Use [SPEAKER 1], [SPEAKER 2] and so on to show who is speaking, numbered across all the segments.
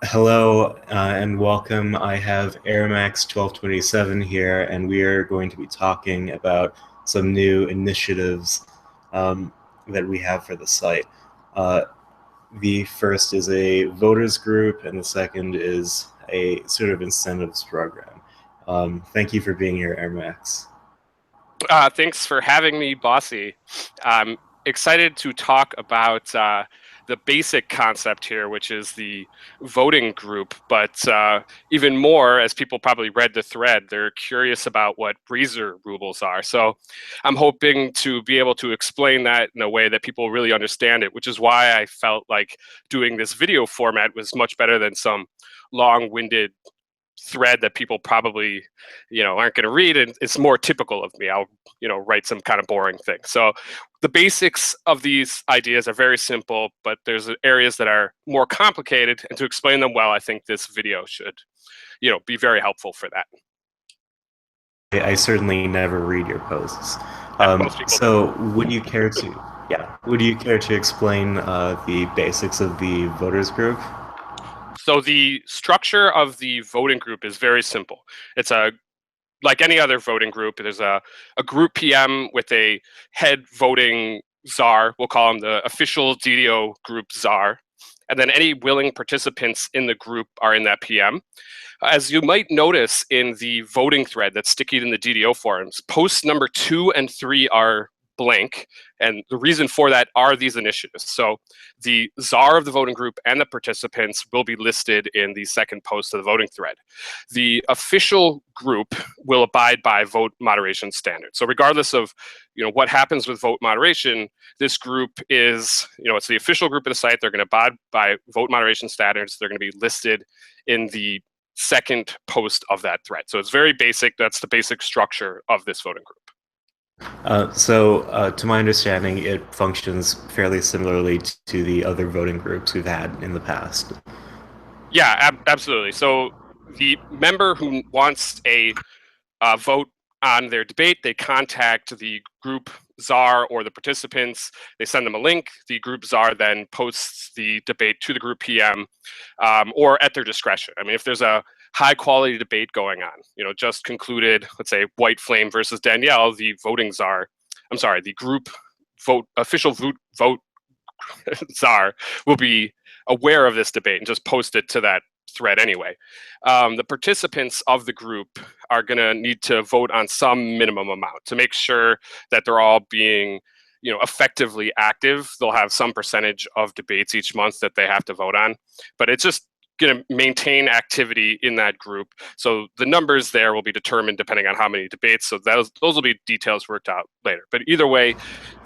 [SPEAKER 1] Hello and welcome. I have Airmax 1227 here, and we are going to be talking about some new initiatives that we have for the site. Uh, the first is a voters group, and the second is a sort of incentives program. Thank you for being here, Airmax.
[SPEAKER 2] Thanks for having me, Bossy. I'm excited to talk about the basic concept here, which is the voting group. But even more, as people probably read the thread, they're curious about what Raisor rubles are. So I'm hoping to be able to explain that in a way that people really understand it, which is why I felt like doing this video format was much better than some long-winded thread that people probably aren't going to read, and it's more typical of me. I'll write some kind of boring thing. So the basics of these ideas are very simple, but there's areas that are more complicated, and to explain them well, I think this video should be very helpful for that.
[SPEAKER 1] I certainly never read your posts.
[SPEAKER 2] Yeah, most people don't.
[SPEAKER 1] So would you care to, yeah, would you care to explain the basics of the voters group?
[SPEAKER 2] So the structure of the voting group is very simple. It's like any other voting group. There's a group PM with a head voting czar. We'll call him the official DDO group czar. And then any willing participants in the group are in that PM. As you might notice in the voting thread that's sticky in the DDO forums, posts number 2 and 3 are blank. And the reason for that are these initiatives. So the czar of the voting group and the participants will be listed in the second post of the voting thread. The official group will abide by vote moderation standards. So regardless of what happens with vote moderation, this group is, it's the official group of the site. They're going to abide by vote moderation standards. They're going to be listed in the second post of that thread. So it's very basic. That's the basic structure of this voting group.
[SPEAKER 1] To my understanding, it functions fairly similarly to the other voting groups we've had in the past.
[SPEAKER 2] Yeah, absolutely. So the member who wants a vote on their debate, they contact the group czar or the participants. They send them a link. The group czar then posts the debate to the group PM or at their discretion. I mean, if there's a high quality debate going on, just concluded, let's say White Flame versus Danielle, the voting czar, the group official vote czar will be aware of this debate and just post it to that thread anyway. The participants of the group are going to need to vote on some minimum amount to make sure that they're all being effectively active. They'll have some percentage of debates each month that they have to vote on, but it's just going to maintain activity in that group. So the numbers there will be determined depending on how many debates. So those will be details worked out later. But either way,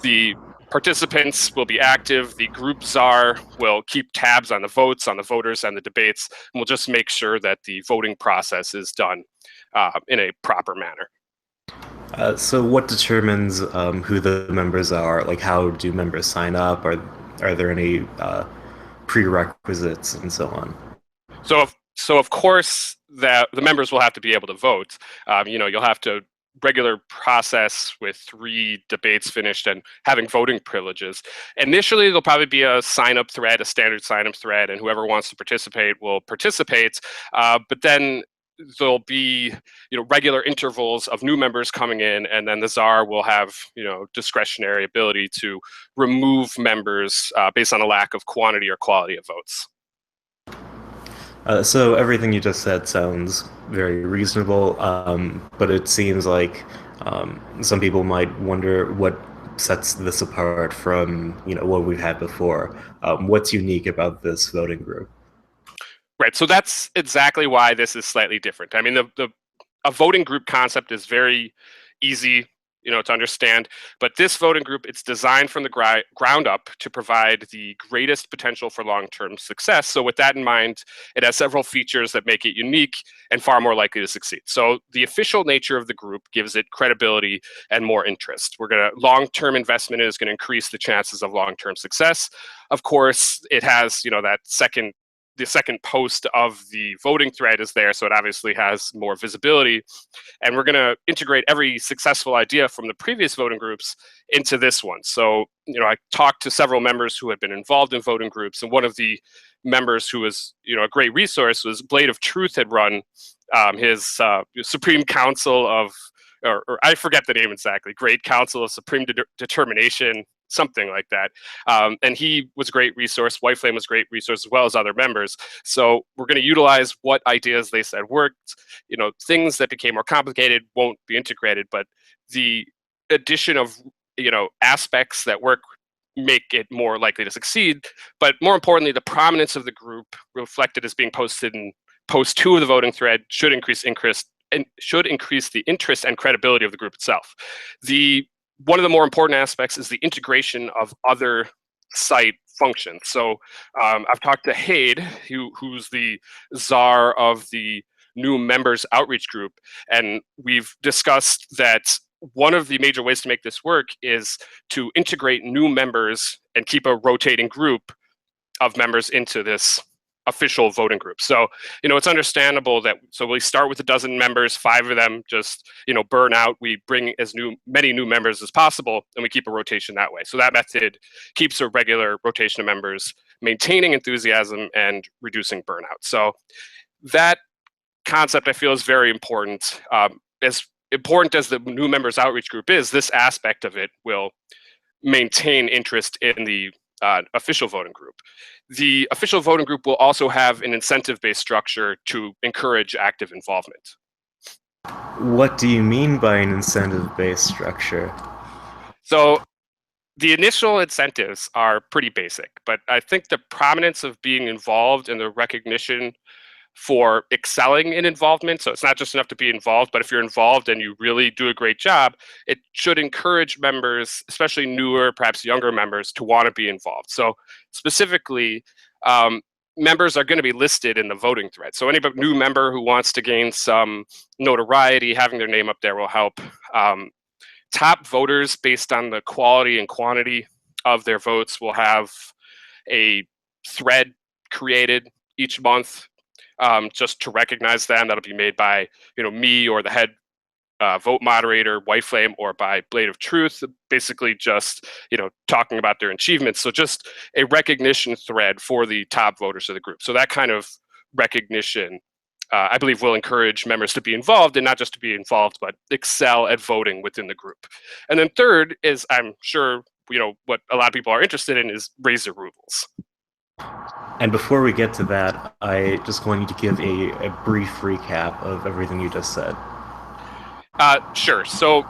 [SPEAKER 2] the participants will be active. The group czar will keep tabs on the votes, on the voters, and the debates, and we'll just make sure that the voting process is done in a proper manner.
[SPEAKER 1] So what determines who the members are? Like, how do members sign up? Are there any prerequisites and so on?
[SPEAKER 2] So of course that the members will have to be able to vote. You'll have to regular process with 3 debates finished and having voting privileges. Initially, there'll probably be a sign-up thread, a standard sign-up thread, and whoever wants to participate will participate. But then there'll be regular intervals of new members coming in, and then the czar will have discretionary ability to remove members based on a lack of quantity or quality of votes.
[SPEAKER 1] So everything you just said sounds very reasonable, but it seems like some people might wonder what sets this apart from what we've had before. What's unique about this voting group?
[SPEAKER 2] Right. So that's exactly why this is slightly different. I mean, a voting group concept is very easy, to understand. But this voting group, it's designed from the ground up to provide the greatest potential for long-term success. So with that in mind, it has several features that make it unique and far more likely to succeed. So the official nature of the group gives it credibility and more interest. Long-term investment is going to increase the chances of long-term success. Of course, it has, that second the second post of the voting thread is there, so it obviously has more visibility. And we're going to integrate every successful idea from the previous voting groups into this one. So, I talked to several members who had been involved in voting groups, and one of the members who was, a great resource was Blade of Truth had run his Supreme Council of, or I forget the name exactly, Great Council of Supreme Determination, something like that. And he was a great resource. White Flame was a great resource, as well as other members. So we're going to utilize what ideas they said worked. Things that became more complicated won't be integrated, but the addition of aspects that work make it more likely to succeed. But more importantly, the prominence of the group reflected as being posted in post 2 of the voting thread should increase the interest and credibility of the group itself. One of the more important aspects is the integration of other site functions. So I've talked to Haid, who's the czar of the new members outreach group, and we've discussed that one of the major ways to make this work is to integrate new members and keep a rotating group of members into this official voting group. So, it's understandable that, so we start with a dozen members, 5 of them just, burn out. We bring as many new members as possible, and we keep a rotation that way. So that method keeps a regular rotation of members, maintaining enthusiasm and reducing burnout. So that concept, I feel, is very important. As important as the new members outreach group is, this aspect of it will maintain interest in the official voting group. The official voting group will also have an incentive-based structure to encourage active involvement.
[SPEAKER 1] What do you mean by an incentive-based structure?
[SPEAKER 2] So the initial incentives are pretty basic, but I think the prominence of being involved and the recognition for excelling in involvement, so it's not just enough to be involved, but if you're involved and you really do a great job, it should encourage members, especially newer, perhaps younger members, to want to be involved. So specifically, members are going to be listed in the voting thread. So any new member who wants to gain some notoriety, having their name up there will help. Top voters, based on the quality and quantity of their votes, will have a thread created each month just to recognize them. That'll be made by me or the head vote moderator, White Flame, or by Blade of Truth, basically just talking about their achievements. So just a recognition thread for the top voters of the group. So that kind of recognition, I believe, will encourage members to be involved, and not just to be involved, but excel at voting within the group. And then third is, I'm sure what a lot of people are interested in, is Raisor Rubles.
[SPEAKER 1] And before we get to that, I just want you to give a brief recap of everything you just said.
[SPEAKER 2] Sure. So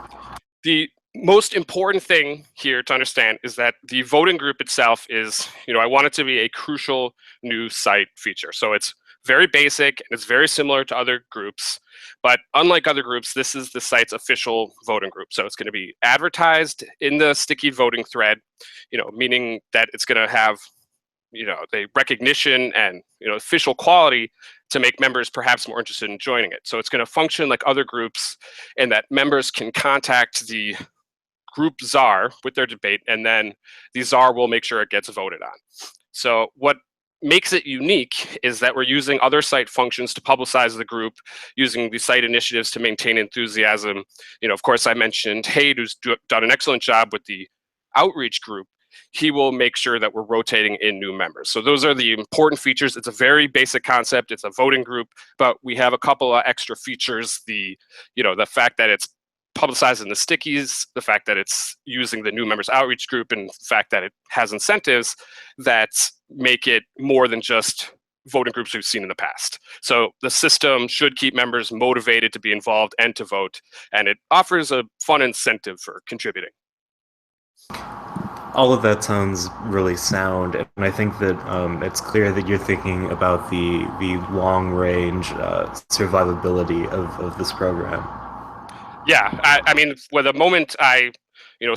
[SPEAKER 2] the most important thing here to understand is that the voting group itself is, I want it to be a crucial new site feature. So it's very basic and it's very similar to other groups, but unlike other groups, this is the site's official voting group. So it's going to be advertised in the sticky voting thread, meaning that it's going to have the recognition and official quality to make members perhaps more interested in joining it. So it's going to function like other groups, in that members can contact the group czar with their debate, and then the czar will make sure it gets voted on. So what makes it unique is that we're using other site functions to publicize the group, using the site initiatives to maintain enthusiasm. Of course, I mentioned Haid, who's done an excellent job with the outreach group. He will make sure that we're rotating in new members. So those are the important features. It's a very basic concept. It's a voting group, but we have a couple of extra features. The fact that it's publicized in the stickies, the fact that it's using the new members outreach group, and the fact that it has incentives that make it more than just voting groups we've seen in the past. So the system should keep members motivated to be involved and to vote, and it offers a fun incentive for contributing.
[SPEAKER 1] All of that sounds really sound, and I think that it's clear that you're thinking about the long-range survivability of this program.
[SPEAKER 2] Yeah, I mean, the moment I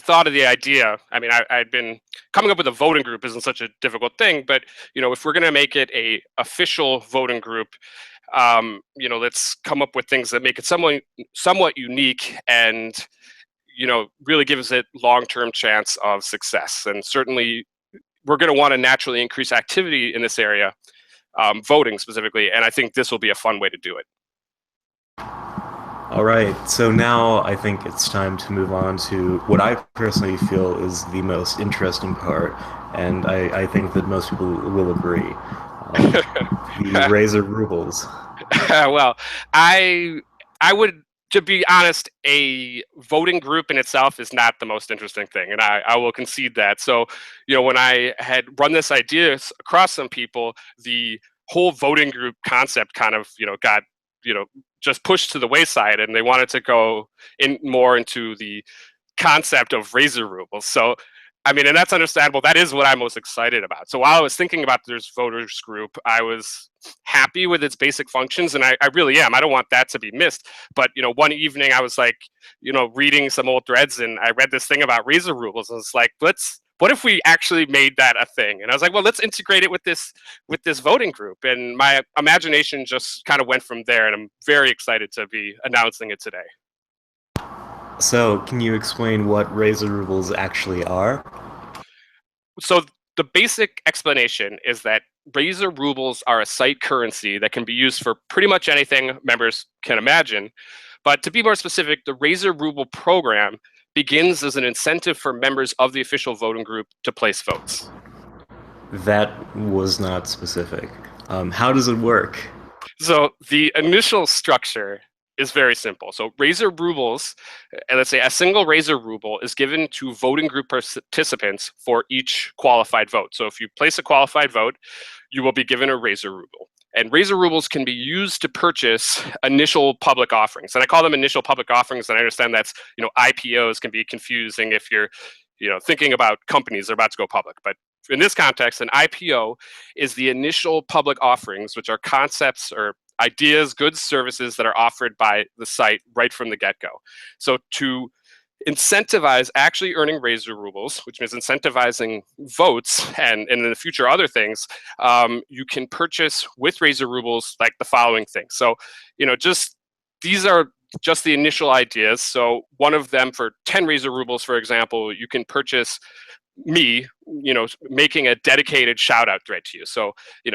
[SPEAKER 2] thought of the idea, I mean, I'd been coming up with a voting group isn't such a difficult thing, but if we're going to make it a official voting group, let's come up with things that make it somewhat unique and really gives it long-term chance of success. And certainly we're going to want to naturally increase activity in this area. voting specifically, and I think this will be a fun way to do it.
[SPEAKER 1] All right, so now I think it's time to move on to what I personally feel is the most interesting part, and I think that most people will agree. The Raisor Rubles.
[SPEAKER 2] Well, I would, to be honest, a voting group in itself is not the most interesting thing, and I will concede that. So, when I had run this idea across some people, the whole voting group concept kind of, got, just pushed to the wayside, and they wanted to go in more into the concept of Raisor Rubles. So, I mean, and that's understandable. That is what I'm most excited about. So while I was thinking about this voters group, I was happy with its basic functions, and I really am. I don't want that to be missed. But one evening I was like, reading some old threads, and I read this thing about Raisor Rubles, and it's like, what if we actually made that a thing? And I was like, well, let's integrate it with this voting group. And my imagination just kind of went from there, and I'm very excited to be announcing it today.
[SPEAKER 1] So, can you explain what Raisor Rubles actually are?
[SPEAKER 2] So the basic explanation is that Raisor Rubles are a site currency that can be used for pretty much anything members can imagine. But to be more specific, the Raisor Ruble program begins as an incentive for members of the official voting group to place votes.
[SPEAKER 1] That was not specific. How does it work?
[SPEAKER 2] So the initial structure is very simple. So Raisor Rubles, and let's say a single Raisor Ruble is given to voting group participants for each qualified vote. So if you place a qualified vote, you will be given a Raisor Ruble. And Raisor Rubles can be used to purchase initial public offerings. And I call them initial public offerings, and I understand that's, IPOs can be confusing if you're, thinking about companies that are about to go public. But in this context, an IPO is the initial public offerings, which are concepts or ideas, goods, services that are offered by the site right from the get-go. So to incentivize actually earning Raisor Rubles, which means incentivizing votes and in the future other things, you can purchase with Raisor Rubles like the following things. So, these are just the initial ideas. So one of them, for 10 Raisor Rubles, for example, you can purchase me, making a dedicated shout out thread to you. So,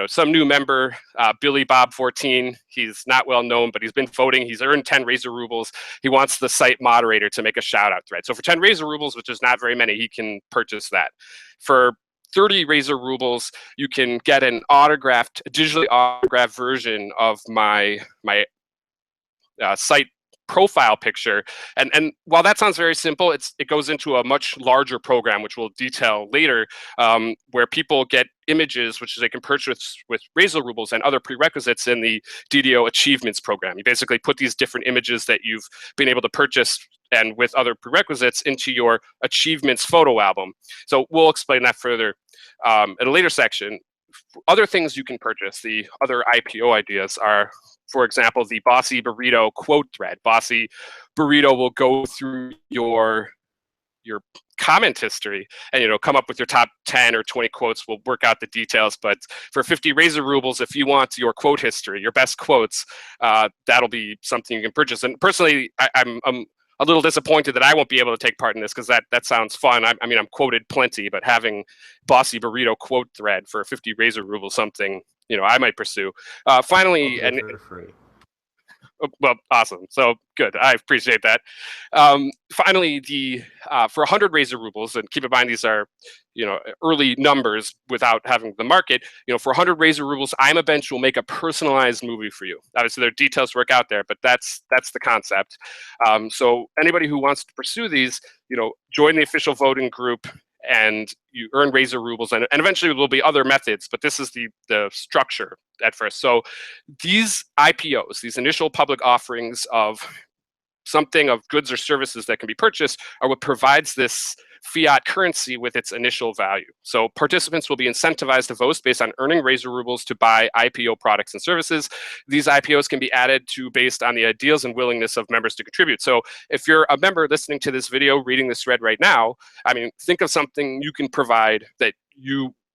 [SPEAKER 2] some new member, Billy Bob 14, he's not well known, but he's been voting. He's earned 10 Raisor Rubles. He wants the site moderator to make a shout out thread. So for 10 Raisor Rubles, which is not very many, he can purchase that. For 30 Raisor Rubles, you can get an digitally autographed version of my site profile picture. And while that sounds very simple, it goes into a much larger program, which we'll detail later, where people get images, which they can purchase with Raisor Rubles and other prerequisites in the DDO achievements program. You basically put these different images that you've been able to purchase and with other prerequisites into your achievements photo album. So we'll explain that further in a later section. Other things you can purchase, the other IPO ideas are, for example, the Bossy Burrito quote thread. Bossy Burrito will go through your comment history and come up with your top 10 or 20 quotes. We'll work out the details, but for 50 Raisor Rubles, if you want your quote history, your best quotes, that'll be something you can purchase. And personally, I'm a little disappointed that I won't be able to take part in this, because that sounds fun. I mean, I'm quoted plenty, but having Bossy Burrito quote thread for 50 Raisor Rubles, something I might pursue. Finally, and
[SPEAKER 1] free.
[SPEAKER 2] well, awesome. So good. I appreciate that. Finally, for 100 Raisor Rubles, and keep in mind these are early numbers without having the market. For 100 Raisor Rubles, I'm a Bench will make a personalized movie for you. Obviously, there are details to work out there, but that's the concept. So anybody who wants to pursue these, join the official voting group, and you earn Raisor Rubles, and eventually there will be other methods, but this is the structure at first. So these IPOs, these initial public offerings of something, of goods or services that can be purchased, are what provides this fiat currency with its initial value. So participants will be incentivized to vote based on earning Raisor Rubles to buy IPO products and services. These IPOs can be added to based on the ideals and willingness of members to contribute. So if you're a member listening to this video, reading this thread right now, I mean, think of something you can provide that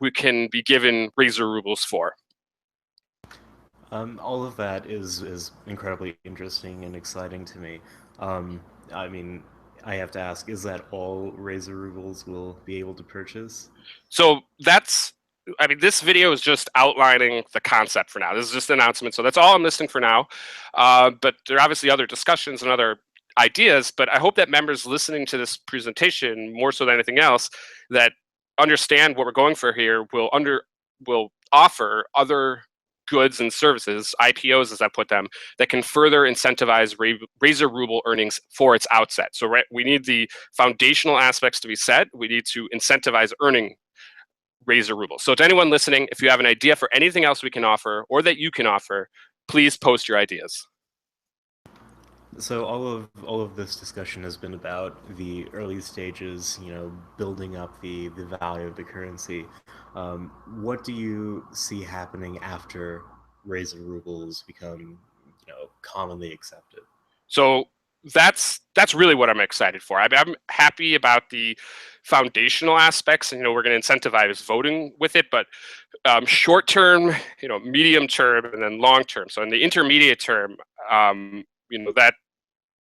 [SPEAKER 2] we can be given Raisor Rubles for.
[SPEAKER 1] All of that is incredibly interesting and exciting to me. I mean, I have to ask, is that all Raisor Rubles will be able to purchase?
[SPEAKER 2] So that's I mean, this video is just outlining the concept for now. This is just an announcement, so that's all I'm listing for now. But there are obviously other discussions and other ideas, but I hope that members listening to this presentation, more so than anything else, that understand what we're going for here will offer other goods and services, IPOs as I put them, that can further incentivize Raisor Ruble earnings for its outset. So we need the foundational aspects to be set. We need to incentivize earning Raisor Ruble. So to anyone listening, if you have an idea for anything else we can offer or that you can offer, please post your ideas.
[SPEAKER 1] So all of this discussion has been about the early stages, building up the value of the currency. What do you see happening after Raisor Rubles become, commonly accepted?
[SPEAKER 2] So that's really what I'm excited for. I'm happy about the foundational aspects, and we're going to incentivize voting with it, but short term, medium term, and then long term. So in the intermediate term,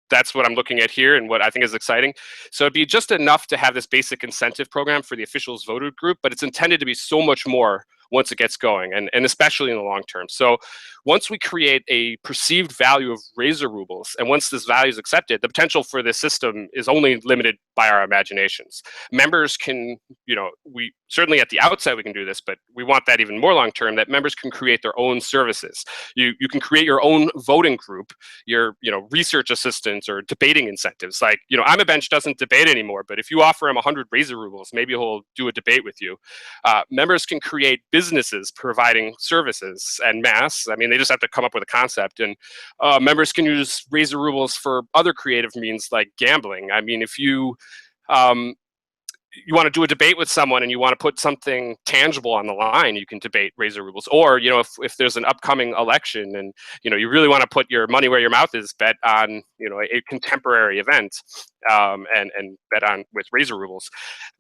[SPEAKER 2] that's what I'm looking at here and what I think is exciting. So it'd be just enough to have this basic incentive program for the officials voted group, but it's intended to be so much more once it gets going, and especially in the long term. So once we create a perceived value of Raisor Rubles, and once this value is accepted, the potential for this system is only limited by our imaginations. Members can, we certainly at the outset we can do this, but we want that even more long term, that members can create their own services. You can create your own voting group, your research assistants or debating incentives. Like, I'm a Bench doesn't debate anymore, but if you offer him 100 Raisor Rubles, maybe he'll do a debate with you. Members can create businesses providing services en masse. I mean, they just have to come up with a concept, and members can use Raisor Rubles for other creative means like gambling. I mean, if you want to do a debate with someone and you want to put something tangible on the line, you can debate Raisor Rubles. Or, if there's an upcoming election and, you really want to put your money where your mouth is, bet on, a contemporary event and bet on with Raisor Rubles.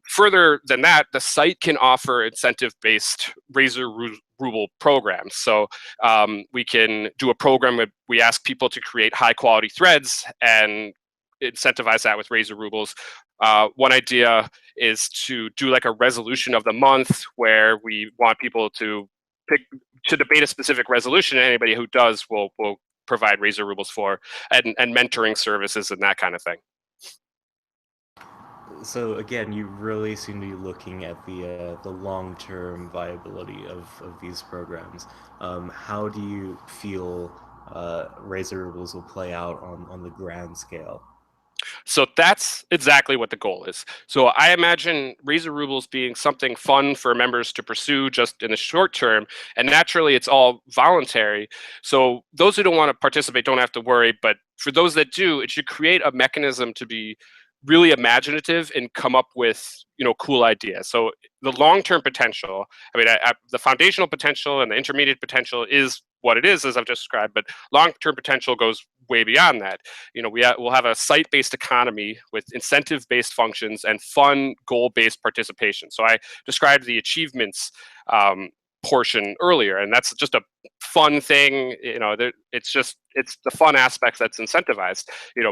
[SPEAKER 2] Further than that, the site can offer incentive-based Raisor Ruble programs. So we can do a program where we ask people to create high-quality threads and incentivize that with Raisor Rubles. One idea is to do like a resolution of the month where we want people to debate a specific resolution, and anybody who does will provide Raisor Rubles for, and mentoring services and that kind of thing.
[SPEAKER 1] So again, you really seem to be looking at the long-term viability of these programs. How do you feel Raisor Rubles will play out on the grand scale?
[SPEAKER 2] So that's exactly what the goal is. So I imagine Raisor Rubles being something fun for members to pursue just in the short term, and naturally it's all voluntary. So those who don't want to participate don't have to worry, but for those that do, it should create a mechanism to be really imaginative and come up with cool ideas. So the long-term potential, I mean, the foundational potential and the intermediate potential is what it is, as I've just described, but long-term potential goes way beyond that. We'll have a site-based economy with incentive-based functions and fun goal-based participation. So I described the achievements portion earlier, and that's just a fun thing. It's the fun aspects that's incentivized.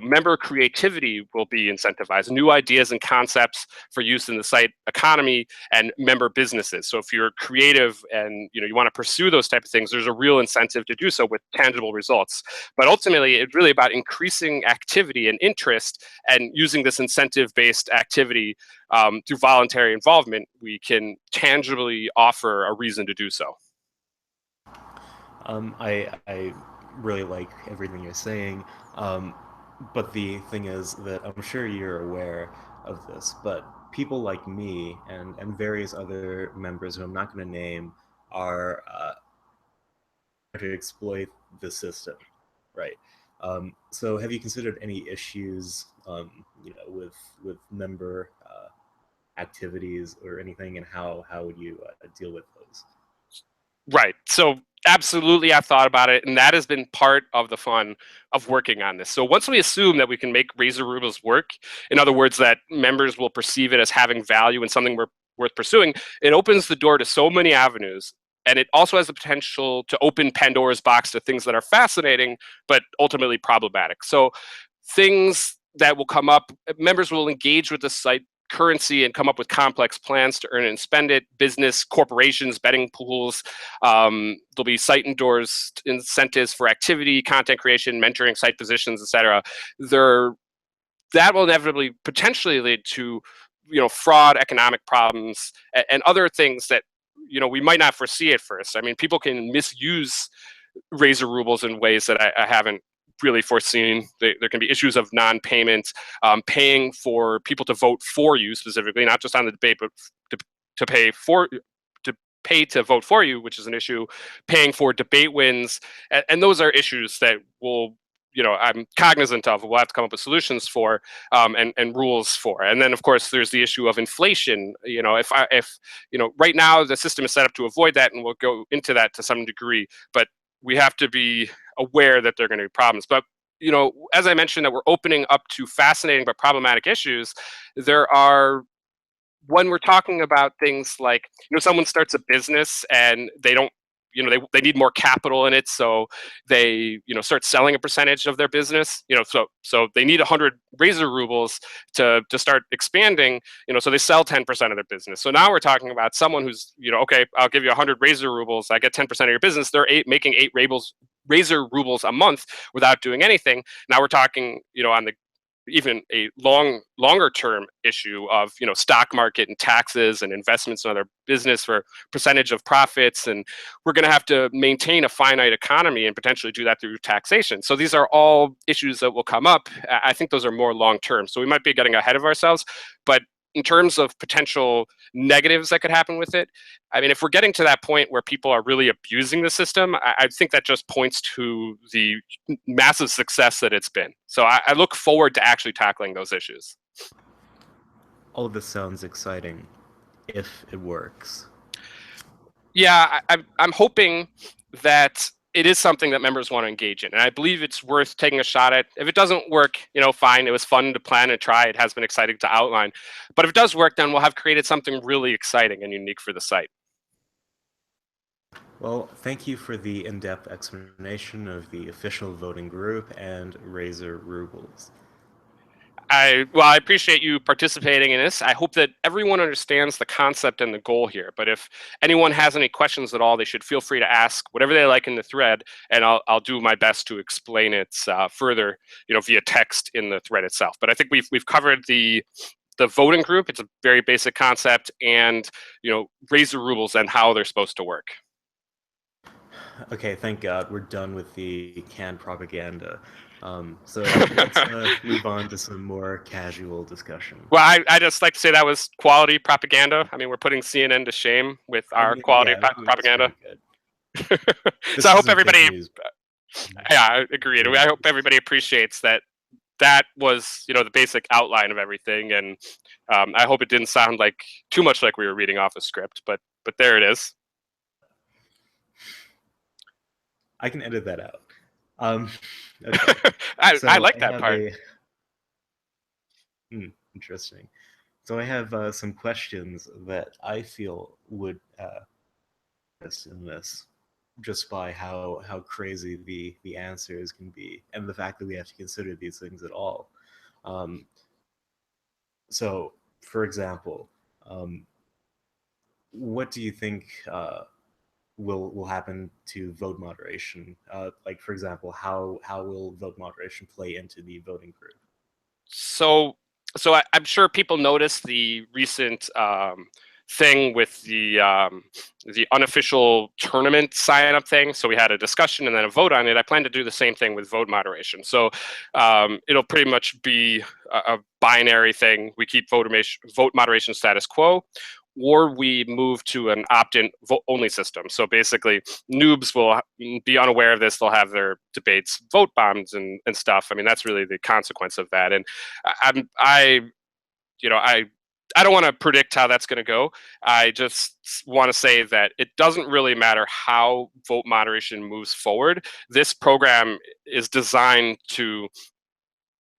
[SPEAKER 2] Member creativity will be incentivized, new ideas and concepts for use in the site economy, and member businesses. So if you're creative and you want to pursue those type of things, there's a real incentive to do so with tangible results. But ultimately, it's really about increasing activity and interest, and using this incentive-based activity through voluntary involvement, we can tangibly offer a reason to do so.
[SPEAKER 1] I really like everything you're saying, but the thing is that I'm sure you're aware of this, but people like me and various other members who I'm not going to name are to exploit the system, right? So have you considered any issues, with member activities or anything, and how would you deal with those?
[SPEAKER 2] Right. So absolutely, I've thought about it, and that has been part of the fun of working on this. So once we assume that we can make Raisor Rubles work, in other words, that members will perceive it as having value and something worth pursuing, it opens the door to so many avenues. And it also has the potential to open Pandora's box to things that are fascinating, but ultimately problematic. So things that will come up, members will engage with the site currency and come up with complex plans to earn it and spend it. Business, corporations, betting pools. There'll be site endorsed incentives for activity, content creation, mentoring, site positions, etc. That will inevitably potentially lead to fraud, economic problems, and other things that we might not foresee at first. I mean, people can misuse Raisor Rubles in ways that I haven't really foreseen. There can be issues of non-payment, paying for people to vote for you specifically, not just on the debate, but to pay to vote for you, which is an issue. Paying for debate wins, and those are issues that will. I'm cognizant of. We'll have to come up with solutions for, and rules for. And then, of course, there's the issue of inflation. If right now the system is set up to avoid that, and we'll go into that to some degree, but we have to be aware that there are going to be problems. But as I mentioned, that we're opening up to fascinating but problematic issues. There are, when we're talking about things like someone starts a business and they don't. They need more capital in it, so they start selling a percentage of their business. So they need 100 Raisor Rubles to start expanding. So they sell 10% of their business. So now we're talking about someone who's okay, I'll give you 100 Raisor Rubles. I get 10% of your business. They're making 8 Raisor Rubles a month without doing anything. Now we're talking on the even a longer term issue of stock market and taxes and investments in other business for percentage of profits, and we're going to have to maintain a finite economy and potentially do that through taxation. So these are all issues that will come up. I think those are more long term, so we might be getting ahead of ourselves. But in terms of potential negatives that could happen with it, I mean, if we're getting to that point where people are really abusing the system, I think that just points to the massive success that it's been. So I look forward to actually tackling those issues.
[SPEAKER 1] All of this sounds exciting, if it works.
[SPEAKER 2] Yeah, I'm hoping that it is something that members want to engage in, and I believe it's worth taking a shot at. If it doesn't work, fine. It was fun to plan and try. It has been exciting to outline. But if it does work, then we'll have created something really exciting and unique for the site.
[SPEAKER 1] Well, thank you for the in-depth explanation of the official voting group and Raisor Rubles.
[SPEAKER 2] I appreciate you participating in this. I hope that everyone understands the concept and the goal here. But if anyone has any questions at all, they should feel free to ask whatever they like in the thread, and I'll do my best to explain it further, via text in the thread itself. But I think we've covered the voting group. It's a very basic concept, and Raisor Rubles and how they're supposed to work.
[SPEAKER 1] Okay, thank God we're done with the canned propaganda. So let's move on to some more casual discussion.
[SPEAKER 2] Well, I just like to say that was quality propaganda. I mean, we're putting CNN to shame with our quality propaganda. So I hope everybody. Yeah, I agree. I hope everybody appreciates that. That was, the basic outline of everything, and I hope it didn't sound like too much like we were reading off a script. But there it is.
[SPEAKER 1] I can edit that out.
[SPEAKER 2] Okay. I like that part.
[SPEAKER 1] Interesting. So I have some questions that I feel would in this, just by how crazy the answers can be, and the fact that we have to consider these things at all. So, for example, what do you think will happen to vote moderation? Like, for example, how will vote moderation play into the voting group?
[SPEAKER 2] So I'm sure people noticed the recent thing with the unofficial tournament sign-up thing. So we had a discussion and then a vote on it. I plan to do the same thing with vote moderation. So it'll pretty much be a binary thing. We keep vote moderation status quo, or we move to an opt-in vote-only system. So basically, noobs will be unaware of this. They'll have their debates vote bombed and stuff. I mean, that's really the consequence of that. And I don't want to predict how that's going to go. I just want to say that it doesn't really matter how vote moderation moves forward. This program is designed to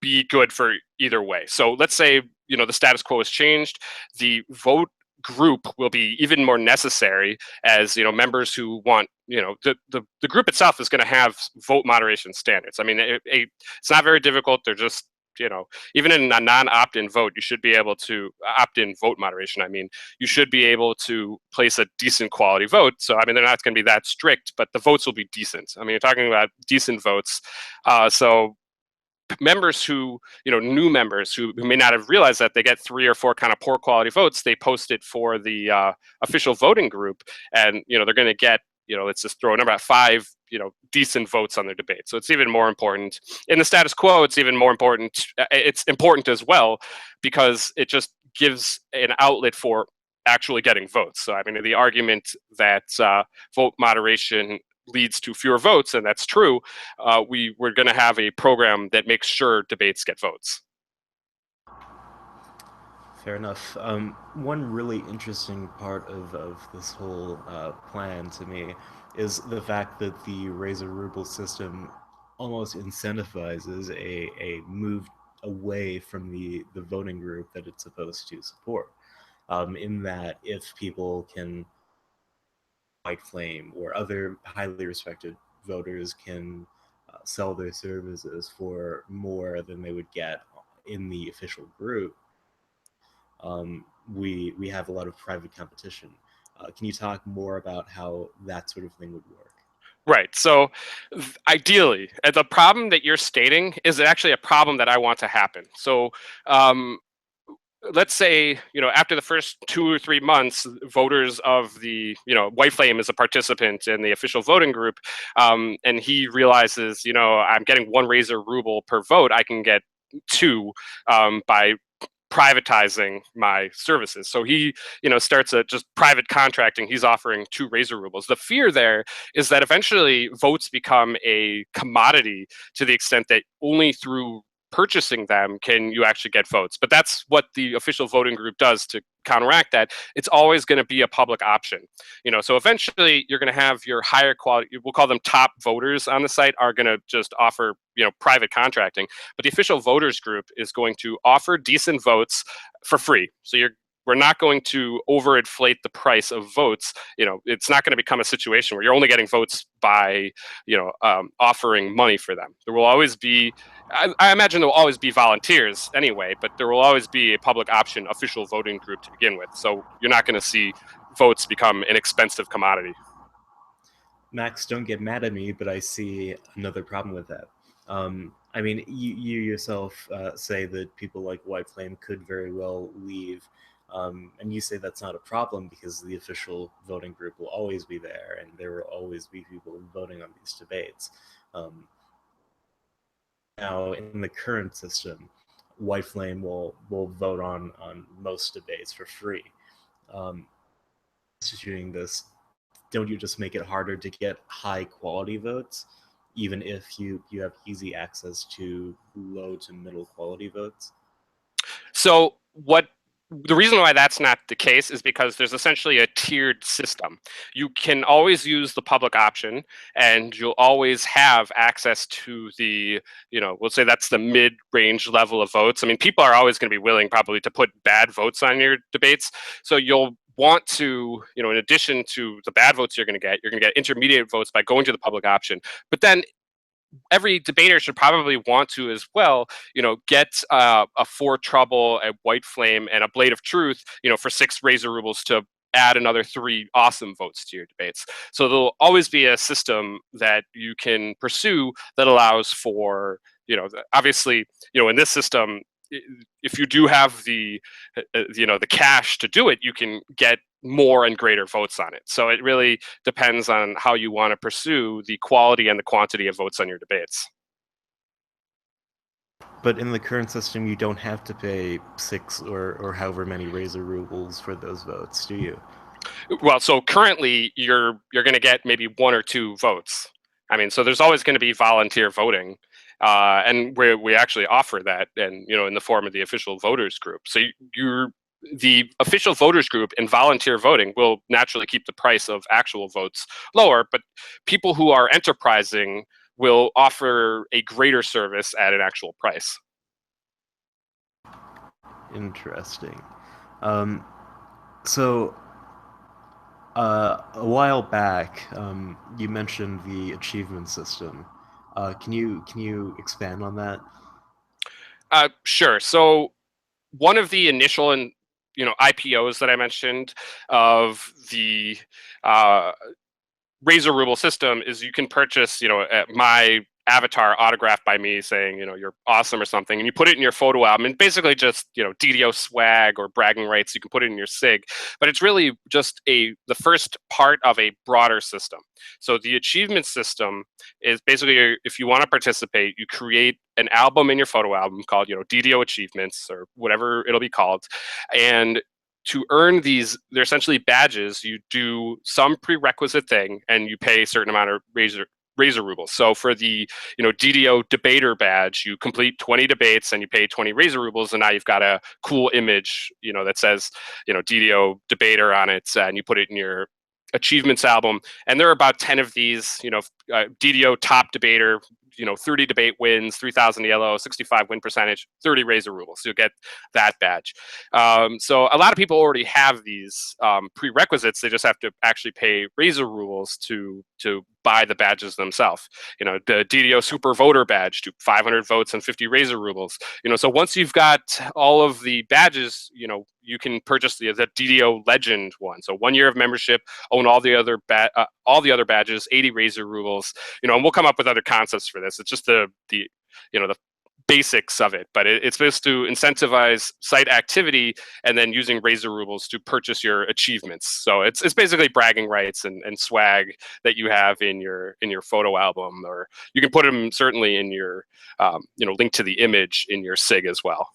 [SPEAKER 2] be good for either way. So let's say, the status quo has changed. The vote group will be even more necessary, as members who want, the group itself is going to have vote moderation standards. I mean, it's not very difficult. They're just even in a non-opt-in vote, you should be able to opt-in vote moderation. I mean, you should be able to place a decent quality vote. So, I mean, they're not going to be that strict, but the votes will be decent. I mean, you're talking about decent votes. So members who, new members who may not have realized that they get 3 or 4 kind of poor quality votes, they post it for the official voting group, and they're going to get, let's just throw a number at 5, decent votes on their debate. So it's even more important in the status quo. It's even more important. It's important as well because it just gives an outlet for actually getting votes. So I mean, the argument that vote moderation leads to fewer votes, and that's true. We're going to have a program that makes sure debates get votes.
[SPEAKER 1] Fair enough. One really interesting part of this whole plan to me is the fact that the Raisor Rubles system almost incentivizes a move away from the voting group that it's supposed to support. In that, if people can, White Flame or other highly respected voters can sell their services for more than they would get in the official group, we have a lot of private competition. Can you talk more about how that sort of thing would work?
[SPEAKER 2] Right. So ideally, the problem that you're stating is actually a problem that I want to happen. So let's say, after the first 2 or 3 months, voters of the, White Flame is a participant in the official voting group, and he realizes, I'm getting 1 Raisor ruble per vote. I can get 2 by privatizing my services. So he, starts a just private contracting. He's offering 2 Raisor rubles. The fear there is that eventually votes become a commodity to the extent that only through purchasing them can you actually get votes. But that's what the official voting group does to counteract that. It's always going to be a public option. So eventually you're going to have your higher quality, we'll call them top voters on the site, are going to just offer private contracting, but the official voters group is going to offer decent votes for free. So we're not going to overinflate the price of votes. It's not going to become a situation where you're only getting votes by, offering money for them. There will always be, I imagine there will always be volunteers anyway, but there will always be a public option official voting group to begin with. So you're not going to see votes become an expensive commodity.
[SPEAKER 1] Max, don't get mad at me, but I see another problem with that. I mean, you yourself say that people like White Flame could very well leave. And you say that's not a problem because the official voting group will always be there and there will always be people voting on these debates. Now, in the current system, White Flame will vote on most debates for free. Instituting this, don't you just make it harder to get high quality votes, even if you have easy access to low to middle quality votes?
[SPEAKER 2] So the reason why that's not the case is because there's essentially a tiered system. You can always use the public option, and you'll always have access to the, we'll say that's the mid-range level of votes. I mean, people are always going to be willing probably to put bad votes on your debates. So you'll want to, in addition to the bad votes you're going to get intermediate votes by going to the public option. But then every debater should probably want to as well, get a For Trouble, a White Flame, and a Blade of Truth, for 6 Raisor rubles to add another 3 awesome votes to your debates. So there'll always be a system that you can pursue that allows for, obviously, in this system, if you do have the cash to do it, you can get more and greater votes on it. So it really depends on how you want to pursue the quality and the quantity of votes on your debates.
[SPEAKER 1] But in the current system, you don't have to pay 6 or however many Raisor rubles for those votes, do you?
[SPEAKER 2] Well, so currently you're going to get maybe 1 or 2 votes. I mean, so there's always going to be volunteer voting, and we actually offer that, and in the form of the official voters group. So the official voters group and volunteer voting will naturally keep the price of actual votes lower, but people who are enterprising will offer a greater service at an actual price.
[SPEAKER 1] Interesting. So a while back, you mentioned the achievement system. Can you expand on that?
[SPEAKER 2] Sure. So one of the initial and IPOs that I mentioned of the uh, Raisor Ruble system is you can purchase, my avatar autographed by me saying, you're awesome or something, and you put it in your photo album, and basically just, DDO swag or bragging rights. You can put it in your SIG, but it's really just the first part of a broader system. So the achievement system is basically, if you want to participate, you create an album in your photo album called, DDO achievements or whatever it'll be called, and to earn these, they're essentially badges. You do some prerequisite thing and you pay a certain amount of Raisor rubles. So for the DDO debater badge, you complete 20 debates and you pay 20 Raisor rubles, and now you've got a cool image that says DDO debater on it, and you put it in your achievements album. And there are about 10 of these. DDO top debater, 30 debate wins, 3,000 yellow, 65 win percentage, 30 Raisor rubles. So you'll get that badge. So a lot of people already have these prerequisites. They just have to actually pay Raisor rubles to buy the badges themselves. The DDO super voter badge, to 500 votes and 50 Raisor rubles. So once you've got all of the badges, you can purchase the DDO legend one. So 1 year of membership, own all the other badges, 80 Raisor rubles. And we'll come up with other concepts for this. It's just the basics of it, but it's supposed to incentivize site activity and then using Raisor rubles to purchase your achievements. So it's basically bragging rights and swag that you have in your photo album, or you can put them certainly in your link to the image in your SIG as well.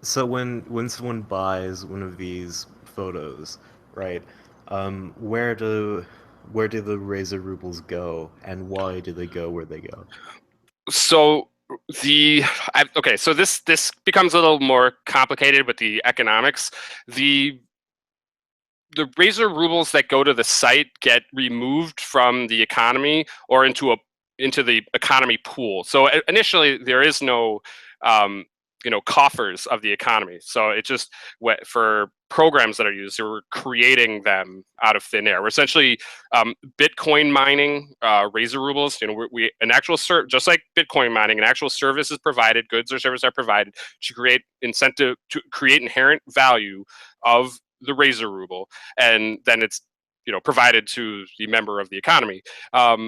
[SPEAKER 1] So when someone buys one of these photos, right? Where do the Raisor rubles go, and why do they go where they go?
[SPEAKER 2] So so this becomes a little more complicated with the economics. The Raisor rubles that go to the site get removed from the economy or into the economy pool. So initially there is no coffers of the economy. So it just, for programs that are used, so we're creating them out of thin air. We're essentially Bitcoin mining Raisor rubles. We an actual just like Bitcoin mining, an actual service is provided, goods or services are provided to create inherent value of the Raisor ruble, and then it's provided to the member of the economy.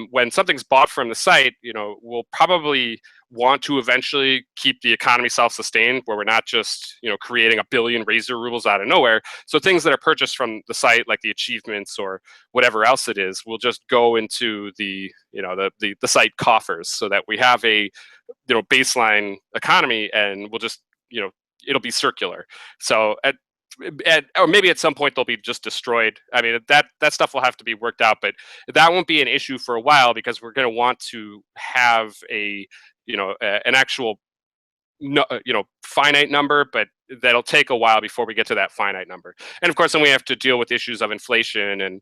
[SPEAKER 2] When something's bought from the site, we'll probably want to eventually keep the economy self-sustained, where we're not just creating a billion Raisor rubles out of nowhere. So things that are purchased from the site, like the achievements or whatever else it is, will just go into the the site coffers, so that we have a baseline economy, and we'll just it'll be circular. So or maybe at some point they'll be just destroyed. I mean, that stuff will have to be worked out, but that won't be an issue for a while, because we're going to want to have an actual finite number, but that'll take a while before we get to that finite number. And of course, then we have to deal with issues of inflation and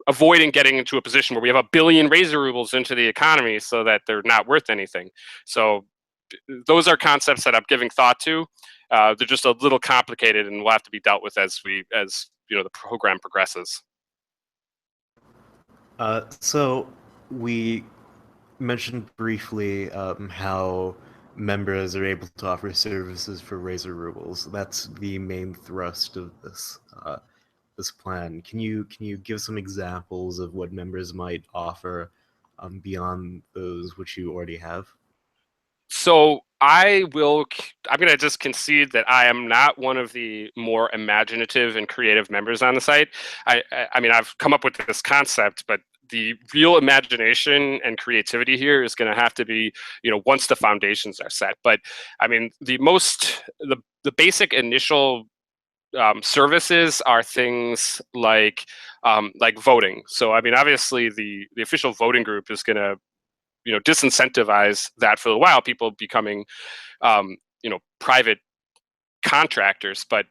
[SPEAKER 2] avoiding getting into a position where we have a billion Raisor rubles into the economy so that they're not worth anything. So those are concepts that I'm giving thought to. They're just a little complicated, and will have to be dealt with as the program progresses.
[SPEAKER 1] So we mentioned briefly how members are able to offer services for Raisor rubles. That's the main thrust of this plan. Can you give some examples of what members might offer beyond those which you already have?
[SPEAKER 2] So I'm going to just concede that I am not one of the more imaginative and creative members on the site. I mean, I've come up with this concept, but the real imagination and creativity here is going to have to be, once the foundations are set. But I mean, the basic initial services are things like voting. So I mean, obviously the official voting group is going to disincentivize that for a while, people becoming private contractors. But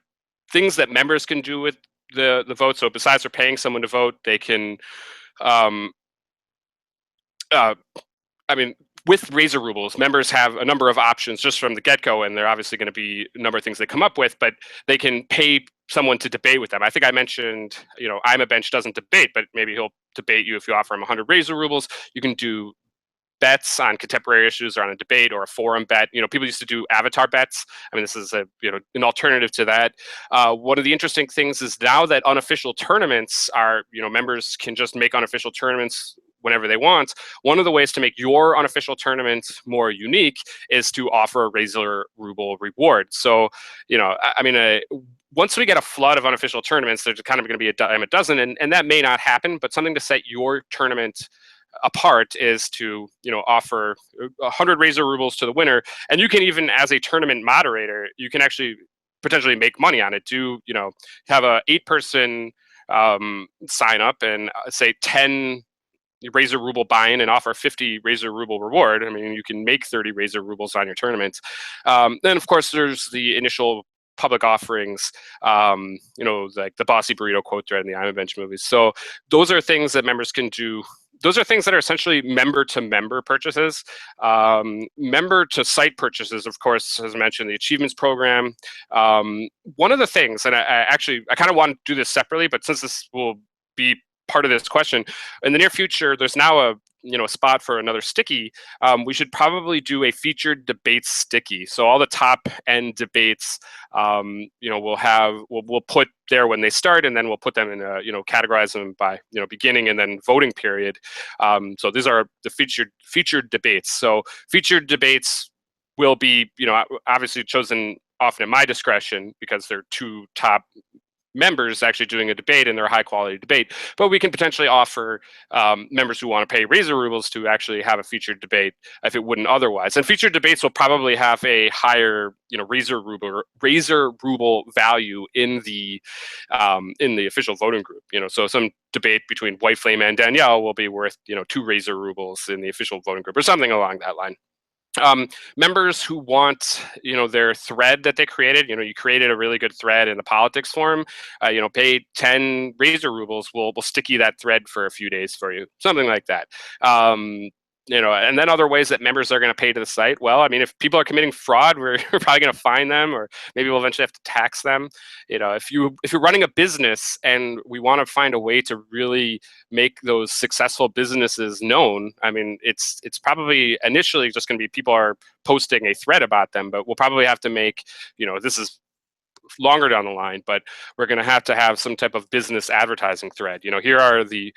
[SPEAKER 2] things that members can do with the vote, so besides for paying someone to vote, they can I mean, with Raisor rubles, members have a number of options just from the get-go, and they're obviously going to be a number of things they come up with, but they can pay someone to debate with them. I think I mentioned, I'm a bench doesn't debate, but maybe he'll debate you if you offer him 100 Raisor rubles. You can do bets on contemporary issues or on a debate or a forum bet. People used to do avatar bets. I mean, this is an alternative to that. One of the interesting things is now that unofficial tournaments are, members can just make unofficial tournaments whenever they want. One of the ways to make your unofficial tournament more unique is to offer a Raisor Ruble reward. So, once we get a flood of unofficial tournaments, there's kind of going to be a dime a dozen, and that may not happen, but something to set your tournament apart is to offer 100 Raisor Rubles to the winner, and you can even, as a tournament moderator, you can actually potentially make money on it. Have a 8-person sign up and say 10 Raisor Ruble buy-in and offer 50 Raisor Ruble reward. I mean, you can make 30 Raisor Rubles on your tournament. Then, of course, there's the initial public offerings, like the Bossy Burrito quote thread in the I'm a Bench movies. So those are things that members can do. Those are things that are essentially member-to-member purchases. Member-to-site purchases, of course, as mentioned, the achievements program. One of the things, and I kind of want to do this separately, but since this will be part of this question, in the near future, there's now a spot for another sticky. We should probably do a featured debates sticky. So all the top end debates, we'll put there when they start, and then we'll put them in categorize them by beginning and then voting period. So these are the featured debates. So featured debates will be obviously chosen often at my discretion because they're two top members actually doing a debate, and they're a high quality debate. But we can potentially offer members who want to pay Raisor Rubles to actually have a featured debate if it wouldn't otherwise. And featured debates will probably have a higher Raisor Ruble value in the official voting group. So some debate between White Flame and Danielle will be worth 2 Raisor Rubles in the official voting group, or something along that line. Members who want their thread that they created, you created a really good thread in the politics forum, pay 10 Raisor Rubles, we'll sticky that thread for a few days for you, something like that. And then other ways that members are going to pay to the site. Well, I mean, if people are committing fraud, we're probably going to fine them, or maybe we'll eventually have to tax them. If you're running a business and we want to find a way to really make those successful businesses known, I mean, it's probably initially just going to be people are posting a thread about them, but we'll probably have to make, this is longer down the line, but we're going to have some type of business advertising thread. Here are the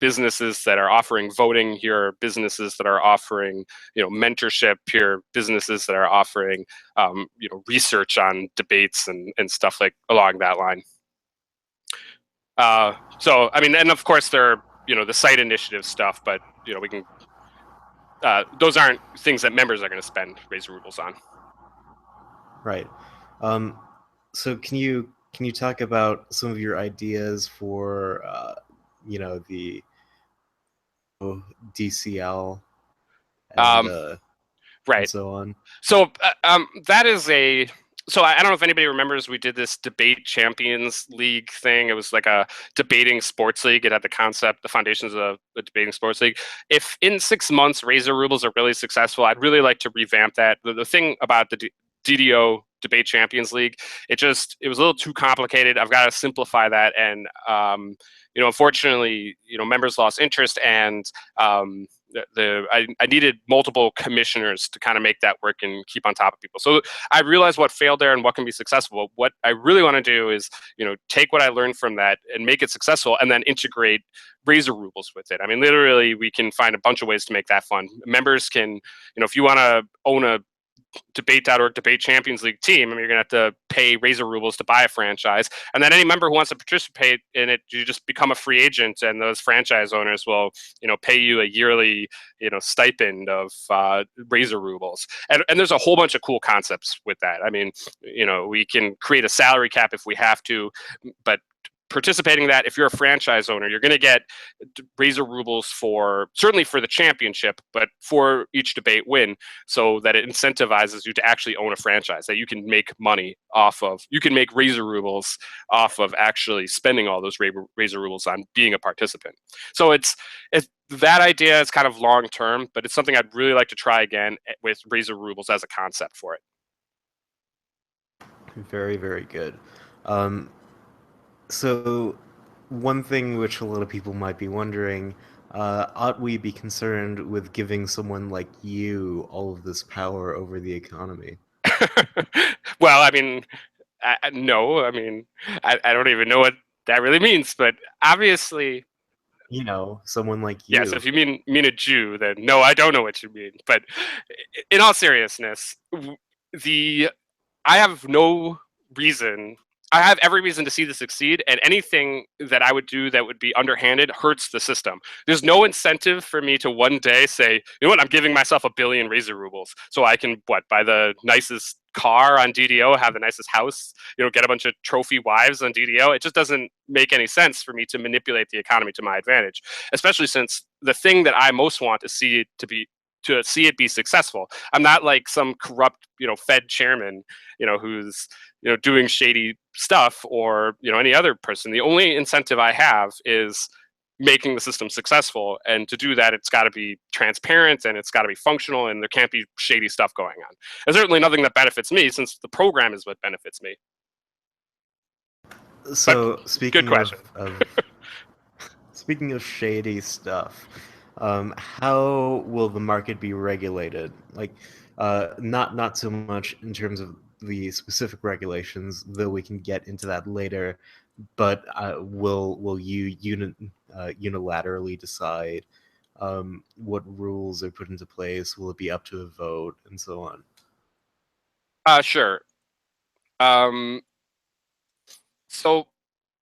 [SPEAKER 2] businesses that are offering voting. Here are businesses that are offering mentorship. Here are businesses that are offering research on debates and stuff like along that line. So I mean, and of course there are the site initiative stuff, but we can those aren't things that members are going to spend Raisor Rubles on.
[SPEAKER 1] Right. So can you talk about some of your ideas for the DCL and
[SPEAKER 2] right,
[SPEAKER 1] and so on?
[SPEAKER 2] So that is so I don't know if anybody remembers, we did this debate champions league thing. It was like a debating sports league. It had the concept, the foundations of the debating sports league. If in 6 months Raisor Rubles are really successful, I'd really like to revamp that. The thing about the DDO debate champions league, it was a little too complicated. I've got to simplify that, and unfortunately members lost interest, and I needed multiple commissioners to kind of make that work and keep on top of people. So I realized what failed there and what can be successful. What I really want to do is take what I learned from that and make it successful, and then integrate Raisor Rubles with it. I mean, literally, we can find a bunch of ways to make that fun. Members can, if you want to own a debate.org debate champions league team, I mean, you're gonna have to pay Raisor Rubles to buy a franchise, and then any member who wants to participate in it, you just become a free agent, and those franchise owners will pay you a yearly stipend of Raisor Rubles. And there's a whole bunch of cool concepts with that. I mean, we can create a salary cap if we have to, but participating in that, if you're a franchise owner, you're going to get Raisor Rubles certainly for the championship, but for each debate win, so that it incentivizes you to actually own a franchise that you can make money off of. You can make Raisor Rubles off of actually spending all those Raisor Rubles on being a participant. So it's that idea is kind of long term, but it's something I'd really like to try again with Raisor Rubles as a concept for it.
[SPEAKER 1] Very, very good. So one thing which a lot of people might be wondering, ought we be concerned with giving someone like you all of this power over the economy?
[SPEAKER 2] Well, I mean, no, I mean, I don't even know what that really means, but obviously,
[SPEAKER 1] You know, someone like
[SPEAKER 2] yes.
[SPEAKER 1] you.
[SPEAKER 2] If you mean a Jew, then no, I don't know what you mean. But in all seriousness, the I have no reason. I have every reason to see this succeed, and anything that I would do that would be underhanded hurts the system. There's no incentive for me to one day say, you know what, I'm giving myself 1 billion Razor rubles so I can buy the nicest car on DDO, have the nicest house, get a bunch of trophy wives on DDO. It just doesn't make any sense for me to manipulate the economy to my advantage, especially since the thing that I most want to see it be successful. I'm not like some corrupt, Fed chairman, who's doing shady stuff, or any other person. The only incentive I have is making the system successful, and to do that, it's got to be transparent and it's got to be functional, and there can't be shady stuff going on. There's certainly nothing that benefits me, since the program is what benefits me. But
[SPEAKER 1] So
[SPEAKER 2] good question.
[SPEAKER 1] speaking of shady stuff, how will the market be regulated? Like, not so much in terms of the specific regulations, though we can get into that later. But will you unilaterally decide what rules are put into place? Will it be up to a vote and so on?
[SPEAKER 2] Sure. Um, so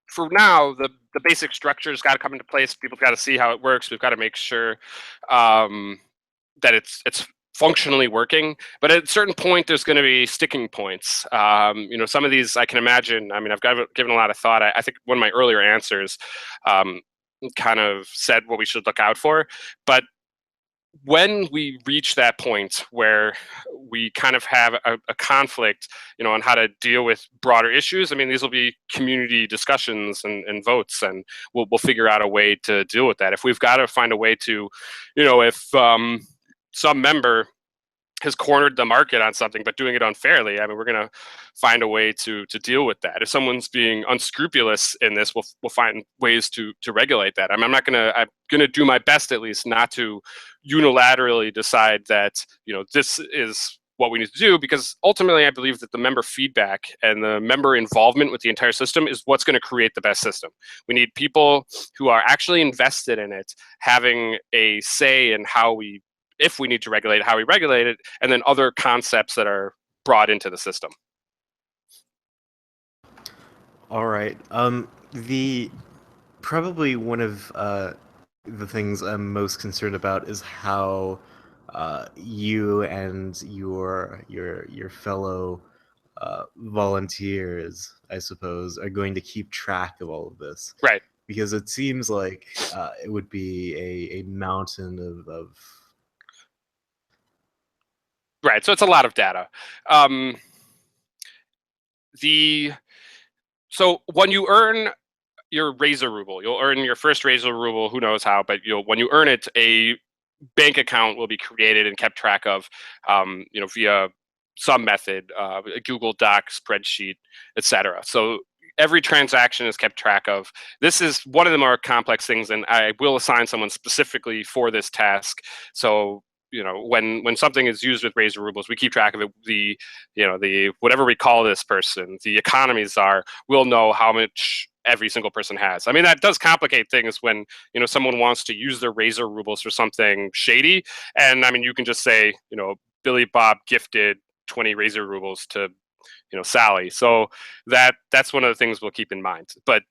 [SPEAKER 2] for now, the basic structure's got to come into place. People got to see how it works. We've got to make sure that it's functionally working. But at a certain point, there's going to be sticking points. Some of these I can imagine. I mean, I've given a lot of thought. I think one of my earlier answers kind of said what we should look out for. But when we reach that point where we kind of have a conflict, on how to deal with broader issues, I mean, these will be community discussions and votes, and we'll figure out a way to deal with that. If we've got to find a way to, if some member has cornered the market on something but doing it unfairly, I mean, we're going to find a way to deal with that. If someone's being unscrupulous in this, we'll find ways to regulate that. I'm going to do my best, at least, not to unilaterally decide that this is what we need to do, because ultimately I believe that the member feedback and the member involvement with the entire system is what's going to create the best system. We need people who are actually invested in it having a say in if we need to regulate it, how we regulate it, and then other concepts that are brought into the system.
[SPEAKER 1] All right. The probably one of the things I'm most concerned about is how you and your fellow volunteers, I suppose, are going to keep track of all of this.
[SPEAKER 2] Right.
[SPEAKER 1] Because it seems like it would be a mountain of
[SPEAKER 2] Right. So it's a lot of data. So when you earn your Raisor ruble, you'll earn your first Raisor ruble. Who knows how? But when you earn it, a bank account will be created and kept track of, via some method, a Google Doc, spreadsheet, etc. So every transaction is kept track of. This is one of the more complex things, and I will assign someone specifically for this task. So when something is used with Raisor rubles, we keep track of it. The whatever we call this person, the economies are, we'll know how much every single person has. I mean, that does complicate things when someone wants to use their Raisor rubles for something shady, and I mean, you can just say, Billy Bob gifted 20 Raisor rubles to Sally. So that's one of the things we'll keep in mind. But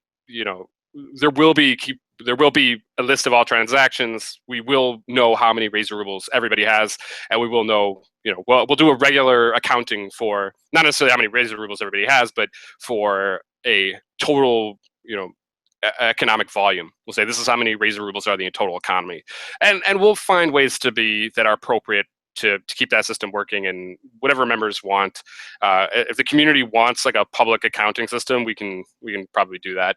[SPEAKER 2] there will be a list of all transactions. We will know how many Raisor rubles everybody has, and we will know, we'll do a regular accounting for not necessarily how many Raisor rubles everybody has, but for a total, economic volume. We'll say this is how many Raisor rubles are the total economy, and we'll find ways that are appropriate to keep that system working, and whatever members want. If the community wants like a public accounting system, we can probably do that.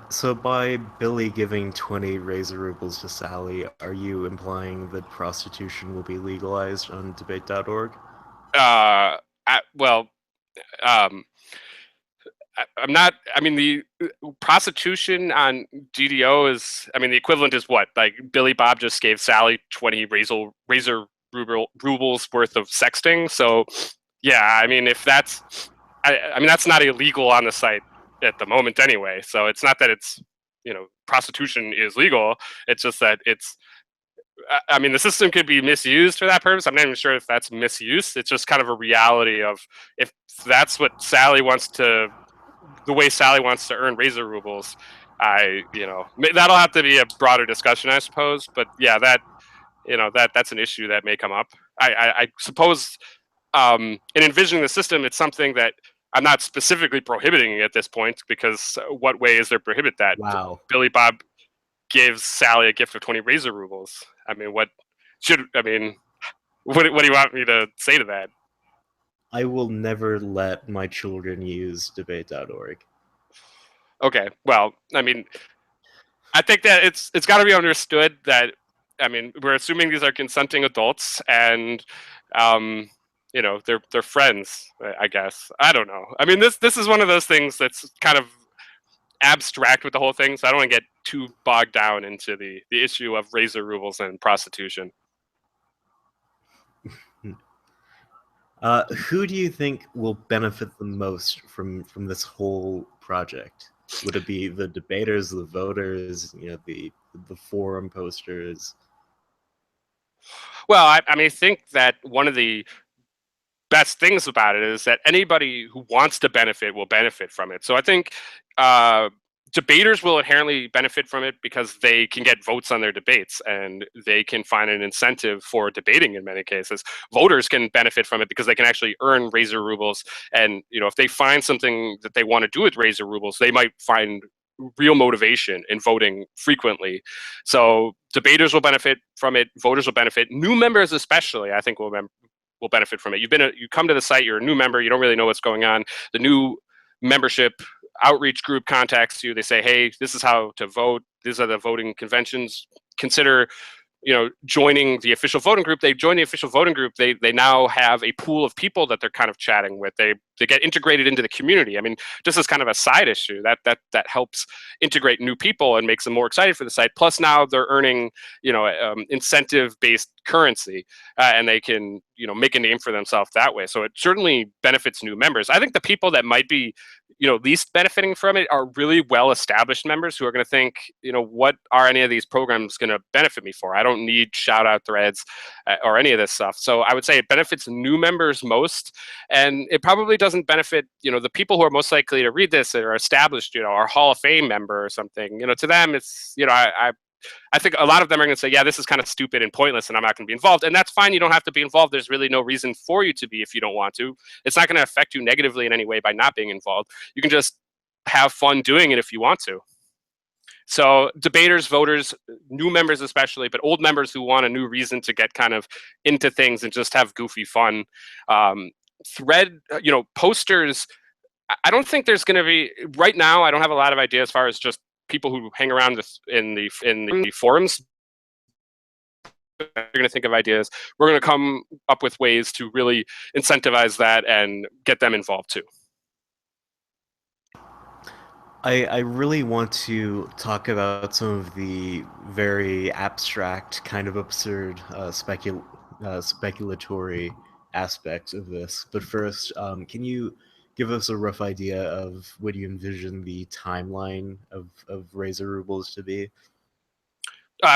[SPEAKER 1] So by Billy giving 20 Raisor rubles to Sally, are you implying that prostitution will be legalized on debate.org?
[SPEAKER 2] Well, um, I'm not. I mean, the prostitution on DDO is. I mean, the equivalent is what? Like Billy Bob just gave Sally 20 Razor rubles worth of sexting. So, yeah. I mean, if that's, I mean, that's not illegal on the site at the moment anyway. So it's not that it's, prostitution is legal. It's just that it's. I mean, the system could be misused for that purpose. I'm not even sure if that's misuse. It's just kind of a reality of if that's what Sally wants to the way Sally wants to earn Raisor rubles, that'll have to be a broader discussion, I suppose. But yeah, that's an issue that may come up. I suppose in envisioning the system, it's something that I'm not specifically prohibiting at this point because what way is there prohibit that?
[SPEAKER 1] Wow.
[SPEAKER 2] Billy Bob gives Sally a gift of 20 Raisor rubles. I mean, what do you want me to say to that?
[SPEAKER 1] I will never let my children use debate.org.
[SPEAKER 2] Okay, well, I mean, I think that it's got to be understood that, I mean, we're assuming these are consenting adults, and they're friends, I guess. I don't know. I mean, this is one of those things that's kind of abstract with the whole thing, so I don't want to get too bogged down into the issue of Raisor rubles and prostitution.
[SPEAKER 1] Who do you think will benefit the most from this whole project? Would it be the debaters, the voters, the forum posters?
[SPEAKER 2] Well, I mean, I think that one of the best things about it is that anybody who wants to benefit will benefit from it. So I think debaters will inherently benefit from it because they can get votes on their debates and they can find an incentive for debating in many cases. Voters can benefit from it because they can actually earn Raisor rubles. And if they find something that they want to do with Raisor rubles, they might find real motivation in voting frequently. So debaters will benefit from it. Voters will benefit. New members especially, I think, will benefit from it. You come to the site, you're a new member, you don't really know what's going on. The new membership outreach group contacts you. They say, hey, this is how to vote. These are the voting conventions. Consider joining the official voting group. They join the official voting group. They now have a pool of people that they're kind of chatting with. They get integrated into the community. I mean, just as kind of a side issue that helps integrate new people and makes them more excited for the site. Plus now they're earning incentive-based currency, and they can make a name for themselves that way. So it certainly benefits new members. I think the people that might be least benefiting from it are really well-established members who are going to think, what are any of these programs going to benefit me for? I don't need shout-out threads or any of this stuff. So I would say it benefits new members most, and it probably doesn't benefit, the people who are most likely to read this that are established, our Hall of Fame member or something. To them, it's, I think a lot of them are going to say, yeah, this is kind of stupid and pointless and I'm not going to be involved. And that's fine. You don't have to be involved. There's really no reason for you to be if you don't want to. It's not going to affect you negatively in any way by not being involved. You can just have fun doing it if you want to. So debaters, voters, new members especially, but old members who want a new reason to get kind of into things and just have goofy fun. Thread, posters, I don't think there's going to be, right now, I don't have a lot of ideas as far as just people who hang around in the forums. We're going to think of ideas. We're going to come up with ways to really incentivize that and get them involved too.
[SPEAKER 1] I really want to talk about some of the very abstract, kind of absurd, speculatory aspects of this. But first, can you give us a rough idea of what you envision the timeline of Raisor Rubles to be?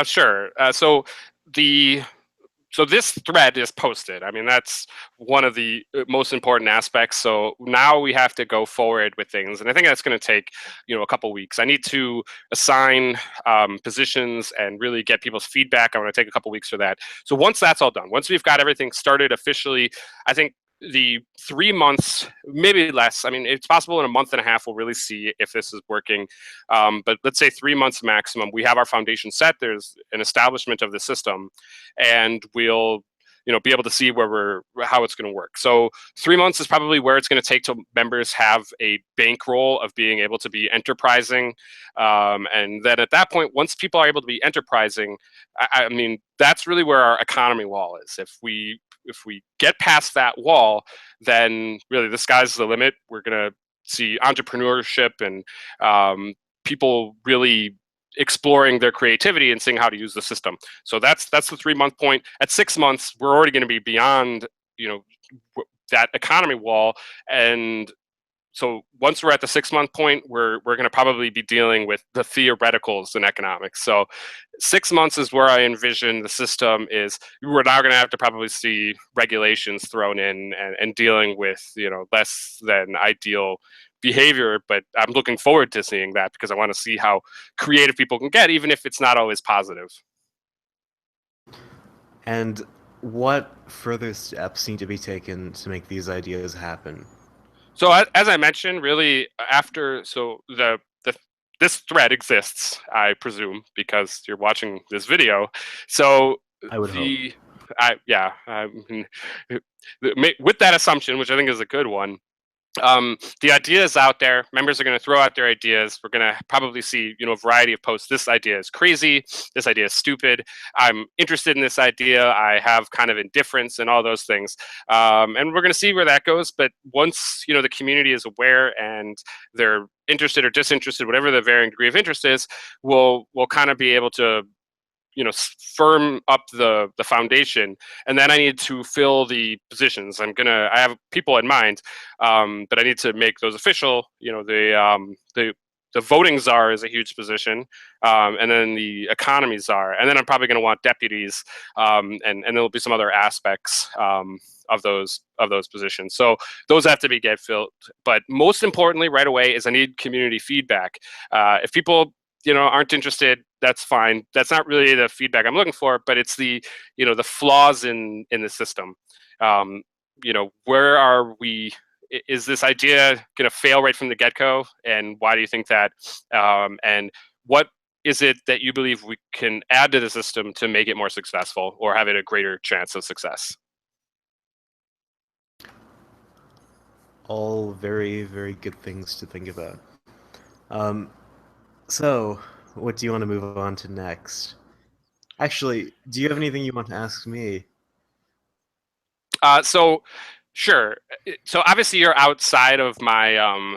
[SPEAKER 2] Sure. So this thread is posted. I mean, that's one of the most important aspects. So now we have to go forward with things. And I think that's going to take, a couple weeks. I need to assign positions and really get people's feedback. I'm going to take a couple weeks for that. So once that's all done, once we've got everything started officially, I think the 3 months, maybe less. I mean, it's possible in a month and a half we'll really see if this is working. But let's say 3 months maximum. We have our foundation set. There's an establishment of the system, and we'll be able to see how it's going to work. So 3 months is probably where it's going to take till members have a bankroll of being able to be enterprising. And then at that point, once people are able to be enterprising, I mean, that's really where our economy wall is. If we get past that wall, then really the sky's the limit. We're going to see entrepreneurship and people really exploring their creativity and seeing how to use the system. So that's the 3-month point. At 6 months, we're already going to be beyond, that economy wall. And so once we're at the 6-month point, we're going to probably be dealing with the theoreticals in economics. So 6 months is where I envision the system is. We're now going to have to probably see regulations thrown in and dealing with less than ideal behavior. But I'm looking forward to seeing that because I want to see how creative people can get, even if it's not always positive.
[SPEAKER 1] And what further steps need to be taken to make these ideas happen?
[SPEAKER 2] So as I mentioned, really after this thread exists, I presume, because you're watching this video. So
[SPEAKER 1] I would hope.
[SPEAKER 2] With that assumption, which I think is a good one, the idea is out there. Members are going to throw out their ideas. We're going to probably see, a variety of posts. This idea is crazy. This idea is stupid. I'm interested in this idea. I have kind of indifference and all those things. And we're going to see where that goes. But once, the community is aware and they're interested or disinterested, whatever the varying degree of interest is, we'll kind of be able to firm up the foundation, and then I need to fill the positions. I have people in mind, but I need to make those official. The voting czar is a huge position, and then the economy czar, and then I'm probably going to want deputies, and there'll be some other aspects of those positions. So those have to get filled. But most importantly, right away, is I need community feedback. If people aren't interested, that's fine. That's not really the feedback I'm looking for, but it's the flaws in the system. Where are we? Is this idea going to fail right from the get-go? And why do you think that? And what is it that you believe we can add to the system to make it more successful or have it a greater chance of success?
[SPEAKER 1] All very, very good things to think about. So, what do you want to move on to next? Actually, do you have anything you want to ask me?
[SPEAKER 2] So, sure. So obviously you're outside of my,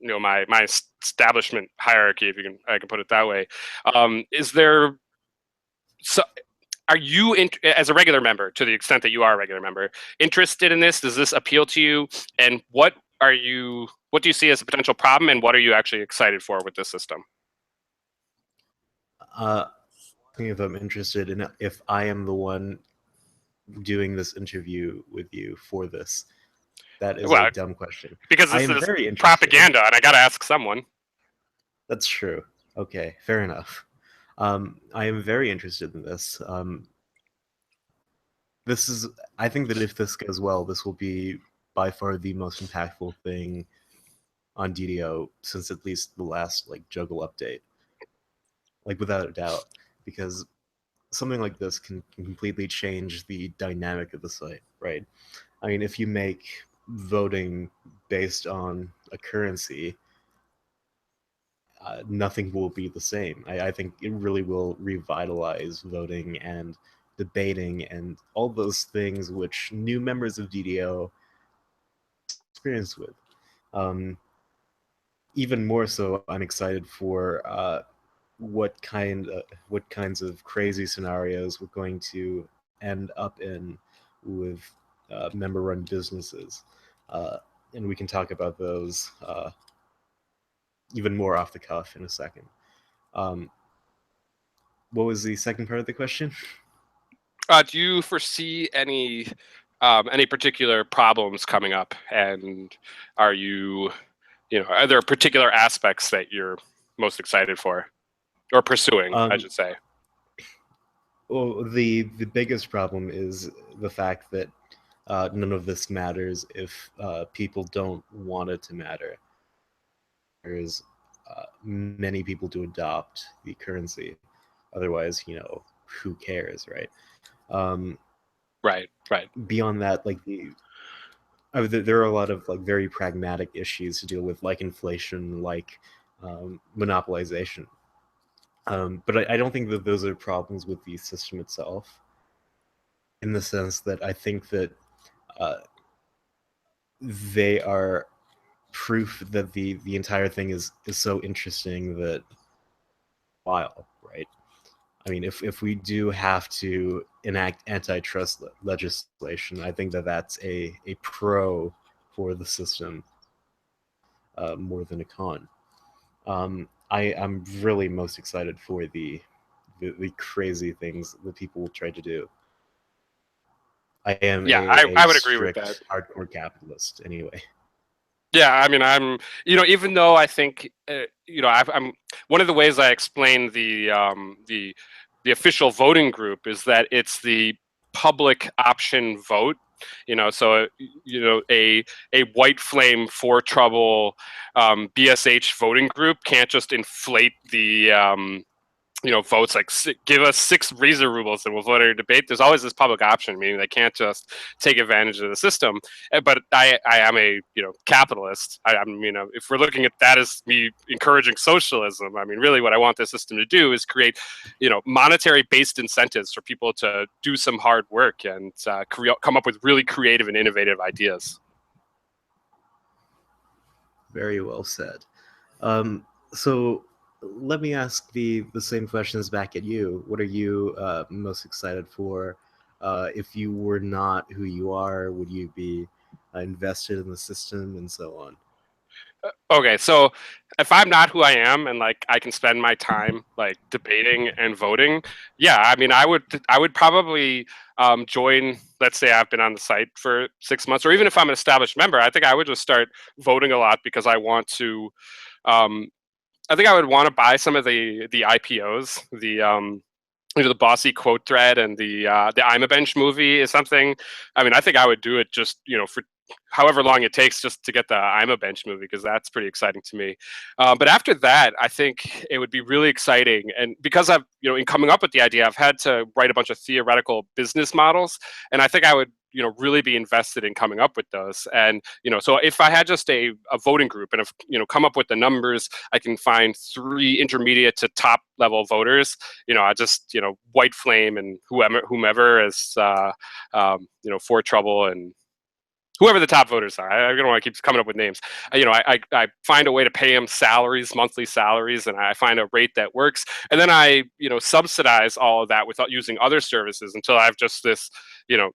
[SPEAKER 2] my establishment hierarchy, if I can put it that way. Is there, so are you, as a regular member, to the extent that you are a regular member, interested in this? Does this appeal to you? And what do you see as a potential problem, and what are you actually excited for with this system?
[SPEAKER 1] If I'm interested in if I am the one doing this interview with you for this. That is a dumb question.
[SPEAKER 2] Because this is very propaganda, and I got to ask someone.
[SPEAKER 1] That's true. Okay, fair enough. I am very interested in this. I think that if this goes well, this will be by far the most impactful thing on DDO since at least the last juggle update. Without a doubt, because something like this can completely change the dynamic of the site, right? I mean, if you make voting based on a currency, nothing will be the same. I think it really will revitalize voting and debating and all those things which new members of DDO experience with. Even more so, I'm excited for what kinds of crazy scenarios we're going to end up in with member-run businesses, and we can talk about those even more off the cuff in a second. What was the second part of the question?
[SPEAKER 2] Do you foresee any particular problems coming up, and are there particular aspects that you're most excited for or pursuing, I should say?
[SPEAKER 1] Well, the biggest problem is the fact that none of this matters if people don't want it to matter. There's many people to adopt the currency. Otherwise, who cares, right?
[SPEAKER 2] Right.
[SPEAKER 1] Beyond that, there are a lot of very pragmatic issues to deal with, like inflation, like monopolization. But I don't think that those are problems with the system itself, in the sense that I think that they are proof that the entire thing is so interesting that while, right? I mean, if we do have to enact antitrust legislation, I think that that's a pro for the system more than a con. I'm really most excited for the crazy things that people will try to do. I am
[SPEAKER 2] Yeah,
[SPEAKER 1] a
[SPEAKER 2] I would agree with that.
[SPEAKER 1] strict hardcore capitalist anyway.
[SPEAKER 2] Yeah, I mean, even though I think, I'm one of the ways I explain the official voting group is that it's the public option vote. So a white flame for trouble BSH voting group can't just inflate the votes like give us 6 Rubles and we'll vote in a debate. There's always this public option, meaning they can't just take advantage of the system. But I am a capitalist. If we're looking at that as me encouraging socialism, I mean, really what I want the system to do is create, monetary based incentives for people to do some hard work and come up with really creative and innovative ideas.
[SPEAKER 1] Very well said. So let me ask the same questions back at you. What are you most excited for? If you were not who you are, would you be invested in the system and so on?
[SPEAKER 2] Okay, so if I'm not who I am and like I can spend my time like debating and voting, yeah, I mean, I would probably join. Let's say I've been on the site for 6 months, or even if I'm an established member, I think I would just start voting a lot because I want to. Um, I think I would want to buy some of the IPOs, the bossy quote thread and the I'm a Bench movie is something. I mean, I think I would do it just for however long it takes just to get the I'm a Bench movie because that's pretty exciting to me. But after that, I think it would be really exciting, and because I've in coming up with the idea, I've had to write a bunch of theoretical business models, and I think I would really be invested in coming up with those. And so if I had just a voting group and if come up with the numbers, I can find 3 intermediate to top level voters. I just white flame and whomever as for trouble and whoever the top voters are. I don't want to keep coming up with names. I find a way to pay them salaries, monthly salaries, and I find a rate that works. And then I subsidize all of that without using other services until I have just this you know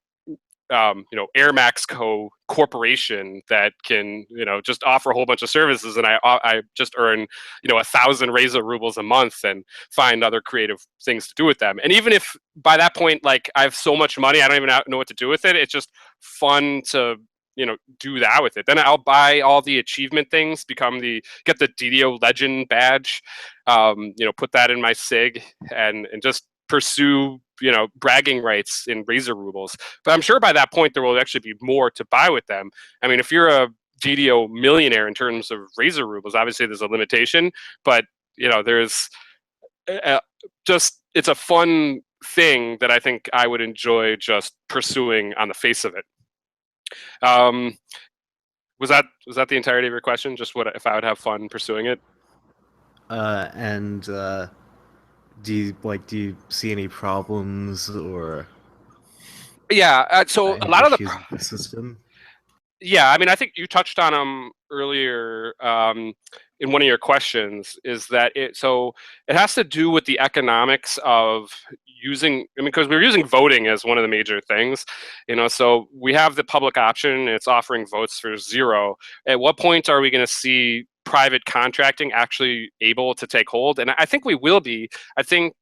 [SPEAKER 2] Air Max Co. corporation that can, just offer a whole bunch of services, and I just earn, 1,000 Raisor Rubles a month, and find other creative things to do with them. And even if by that point, like I have so much money, I don't even know what to do with it. It's just fun to, do that with it. Then I'll buy all the achievement things, get the DDO Legend badge, put that in my SIG, and just pursue bragging rights in Raisor Rubles. But I'm sure by that point there will actually be more to buy with them. I mean, if you're a DDO millionaire in terms of Raisor Rubles, obviously there's a limitation, but there's just it's a fun thing that I think I would enjoy just pursuing on the face of it. Was that the entirety of your question? Just what if I would have fun pursuing it?
[SPEAKER 1] And do you see any problems or
[SPEAKER 2] Yeah. So a
[SPEAKER 1] any
[SPEAKER 2] lot of the
[SPEAKER 1] issues with the system?
[SPEAKER 2] Yeah, I mean, I think you touched on them earlier in one of your questions. Is that it? So it has to do with the economics of using. I mean, because we're using voting as one of the major things, So we have the public option; and it's offering votes for 0. At what point are we going to see private contracting actually able to take hold? And I think we will be. I think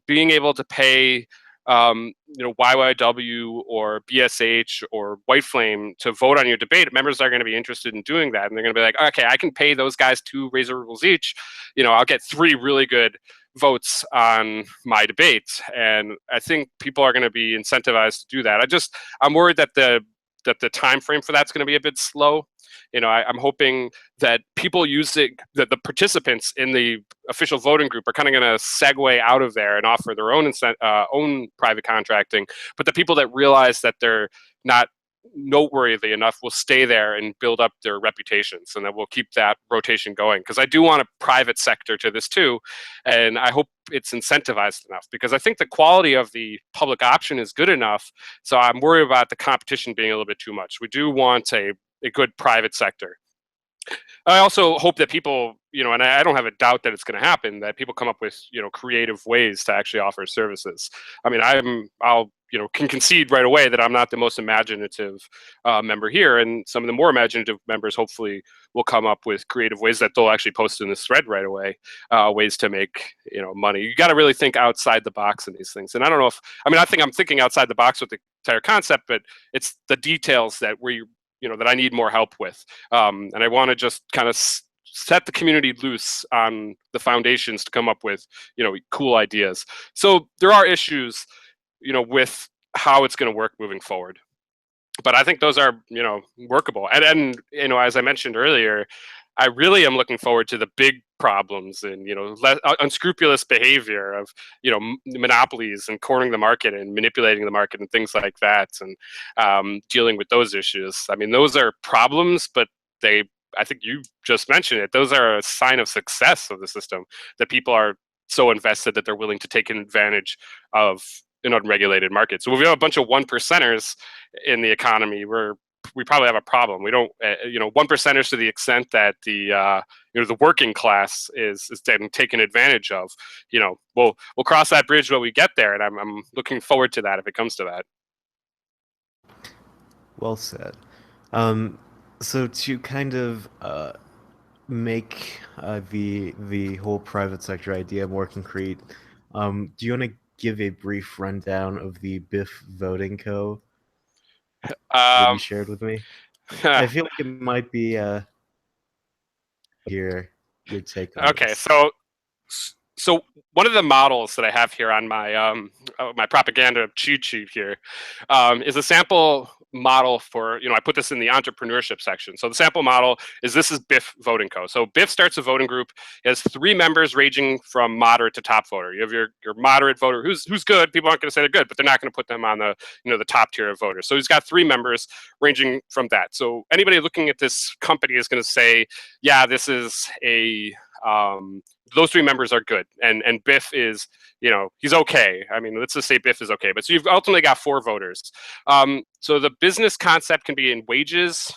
[SPEAKER 2] being able to pay YYW or BSH or White Flame to vote on your debate, members are going to be interested in doing that. And they're going to be like, okay, I can pay those guys 2 Raisor Rubles each. I'll get 3 really good votes on my debate. And I think people are going to be incentivized to do that. I'm worried that the time frame for that's going to be a bit slow. I'm hoping that people that the participants in the official voting group are kind of going to segue out of there and offer their own private contracting. But the people that realize that they're not noteworthy enough will stay there and build up their reputations, and that we'll keep that rotation going. Because I do want a private sector to this too, and I hope it's incentivized enough, because I think the quality of the public option is good enough. So I'm worried about the competition being a little bit too much. We do want a good private sector. I also hope that people, and I don't have a doubt that it's going to happen, that people come up with, creative ways to actually offer services. I mean, I'll, can concede right away that I'm not the most imaginative member here, and some of the more imaginative members hopefully will come up with creative ways that they'll actually post in this thread right away, ways to make, money. You got to really think outside the box in these things. And I don't know I think I'm thinking outside the box with the entire concept, but it's the details that that I need more help with. And I want to just kind of set the community loose on the foundations to come up with, cool ideas. So there are issues, with how it's going to work moving forward. But I think those are, workable. And as I mentioned earlier, I really am looking forward to the big problems and unscrupulous behavior of monopolies and cornering the market and manipulating the market and things like that, and dealing with those issues. I mean, those are problems, but I think you just mentioned it. Those are a sign of success of the system, that people are so invested that they're willing to take advantage of an unregulated market. So if we have a bunch of one percenters in the economy, we probably have a problem. We don't, one percenters to the extent that the working class is then taken advantage of. We'll cross that bridge when we get there, and I'm looking forward to that if it comes to that.
[SPEAKER 1] Well said. So to kind of make the whole private sector idea more concrete, do you want to give a brief rundown of the BIF Voting Co. that you shared with me? I feel like it might be your take on
[SPEAKER 2] okay,
[SPEAKER 1] this.
[SPEAKER 2] so one of the models that I have here on my propaganda cheat sheet here is a sample model for, I put this in the entrepreneurship section. So the sample model this is BIF Voting Co. So BIF starts a voting group. It has 3 members ranging from moderate to top voter. You have your moderate voter who's good. People aren't going to say they're good, but they're not going to put them on the the top tier of voters. So he's got 3 members ranging from that. So anybody looking at this company is going to say, yeah, this is a those 3 members are good, and Biff is, he's okay. I mean, let's just say Biff is okay. But so you've ultimately got 4 voters. So the business concept can be in wages,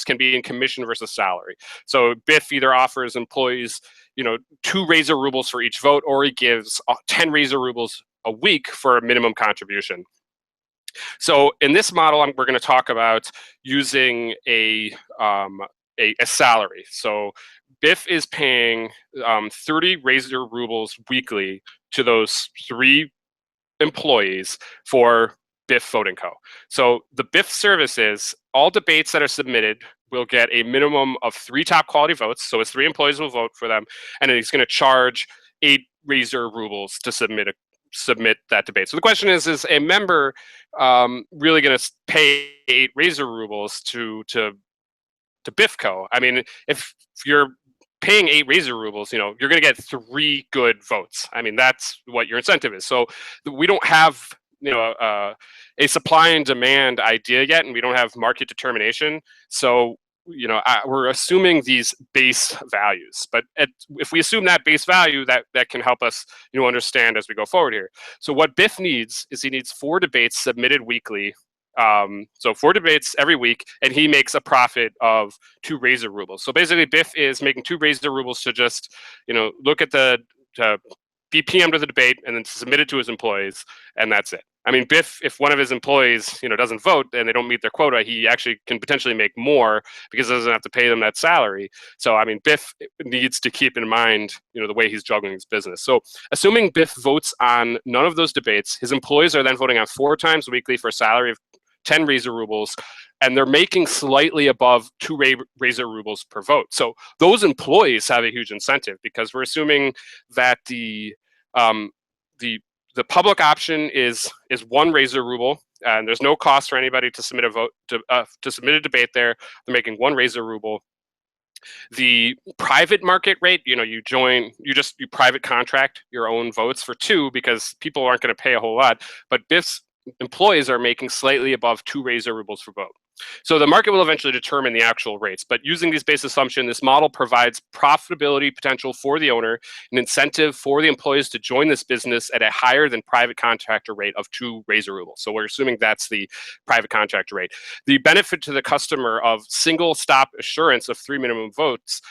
[SPEAKER 2] can be in commission versus salary. So Biff either offers employees, 2 Raisor rubles for each vote, or he gives 10 Raisor rubles a week for a minimum contribution. So in this model, we're going to talk about using a salary. So Biff is paying 30 Raisor rubles weekly to those 3 employees for Biff Voting Co. So the Biff service is all debates that are submitted will get a minimum of 3 top quality votes. So his 3 employees will vote for them, and he's going to charge 8 Raisor rubles to submit that debate. So the question is a member really going to pay 8 Raisor rubles to Biffco? I mean, if you're paying 8 Raisor rubles, you're going to get 3 good votes. I mean, that's what your incentive is. So we don't have, a supply and demand idea yet, and we don't have market determination. So, we're assuming these base values. But if we assume that base value, that can help us, understand as we go forward here. So what Biff needs is he needs 4 debates submitted weekly. So 4 debates every week, and he makes a profit of 2 Raisor rubles. So basically, Biff is making 2 Raisor rubles to just, look at to be PM to the debate and then submit it to his employees, and that's it. I mean, Biff, if one of his employees, doesn't vote and they don't meet their quota, he actually can potentially make more because he doesn't have to pay them that salary. So, I mean, Biff needs to keep in mind, the way he's juggling his business. So, assuming Biff votes on none of those debates, his employees are then voting on 4 times weekly for a salary of 10 Raisor rubles, and they're making slightly above 2 Raisor rubles per vote. So those employees have a huge incentive because we're assuming that the public option is 1 Raisor ruble, and there's no cost for anybody to submit a vote to submit a debate there. They're making 1 Raisor ruble. The private market rate, you private contract your own votes for 2 because people aren't going to pay a whole lot. But Biff's employees are making slightly above 2 Raisor rubles per vote. So the market will eventually determine the actual rates, but using these base assumptions, this model provides profitability potential for the owner, an incentive for the employees to join this business at a higher than private contractor rate of 2 Raisor rubles. So we're assuming that's the private contractor rate. The benefit to the customer of single stop assurance of 3 minimum votes,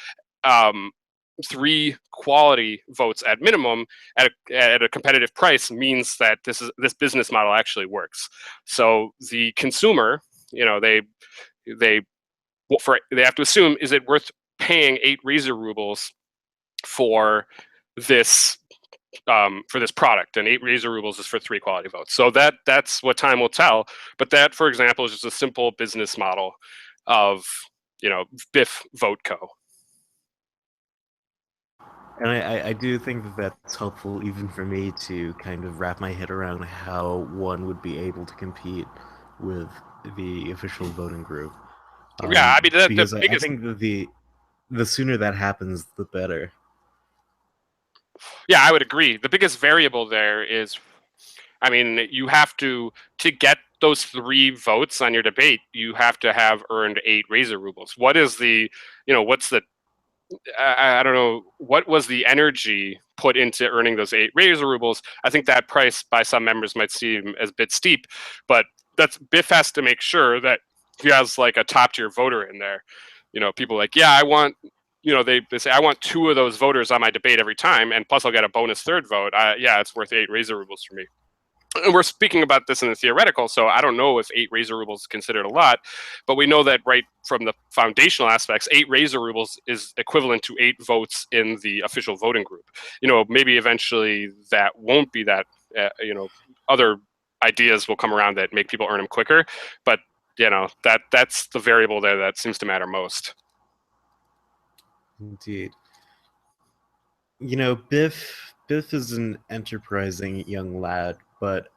[SPEAKER 2] 3 quality votes at minimum at a competitive price means that this business model actually works. So the consumer, they have to assume, is it worth paying 8 Raisor rubles for this product, and 8 Raisor rubles is for 3 quality votes. So that's what time will tell. But that, for example, is just a simple business model of BIF Vote Co.
[SPEAKER 1] And I do think that that's helpful even for me to kind of wrap my head around how one would be able to compete with the official voting group.
[SPEAKER 2] Yeah, I mean the
[SPEAKER 1] Because I
[SPEAKER 2] biggest.
[SPEAKER 1] think that the sooner that happens, the better.
[SPEAKER 2] Yeah, I would agree. The biggest variable there is, I mean, you have to get those 3 votes on your debate, you have to have earned 8 Raisor rubles. What is the, what's the, I don't know, what was the energy put into earning those 8 Raisor rubles? I think that price by some members might seem as a bit steep, but BIF has to make sure that he has like a top tier voter in there. People like, yeah, I want, they say, I want 2 of those voters on my debate every time, and plus I'll get a bonus 3rd vote. Yeah, it's worth 8 Raisor rubles for me. And we're speaking about this in the theoretical, so I don't know if 8 Raisor rubles is considered a lot, but we know that right from the foundational aspects, 8 Raisor rubles is equivalent to 8 votes in the official voting group. Maybe eventually that won't be that, other ideas will come around that make people earn them quicker, but that's the variable there that seems to matter most.
[SPEAKER 1] Indeed. Biff is an enterprising young lad, but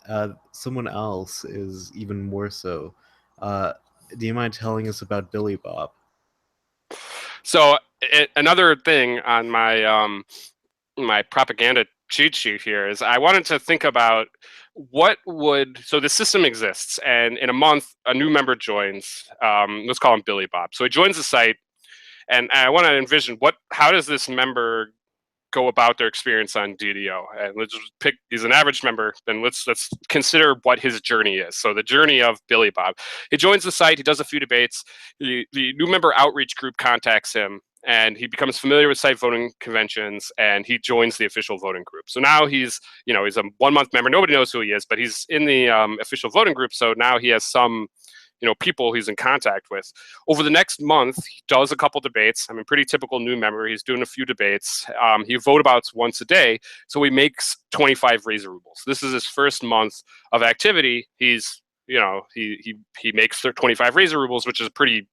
[SPEAKER 1] someone else is even more so. Do you mind telling us about Billy Bob?
[SPEAKER 2] So another thing on my my propaganda cheat sheet here is I wanted to think about so the system exists, and in a month a new member joins. Let's call him Billy Bob. So he joins the site, and I want to envision how does this member go about their experience on DDO. And let's just pick, he's an average member, then let's consider what his journey is. So the journey of Billy Bob. He joins the site, he does a few debates, the new member outreach group contacts him, and he becomes familiar with site voting conventions, and he joins the official voting group. So now he's a 1-month member. Nobody knows who he is, but he's in the official voting group. So now he has some people he's in contact with. Over the next month, he does a couple debates. I mean, pretty typical new member. He's doing a few debates. He vote abouts once a day, so he makes 25 Raisor rubles. This is his first month of activity. He's, he makes 25 Raisor rubles, which is a pretty,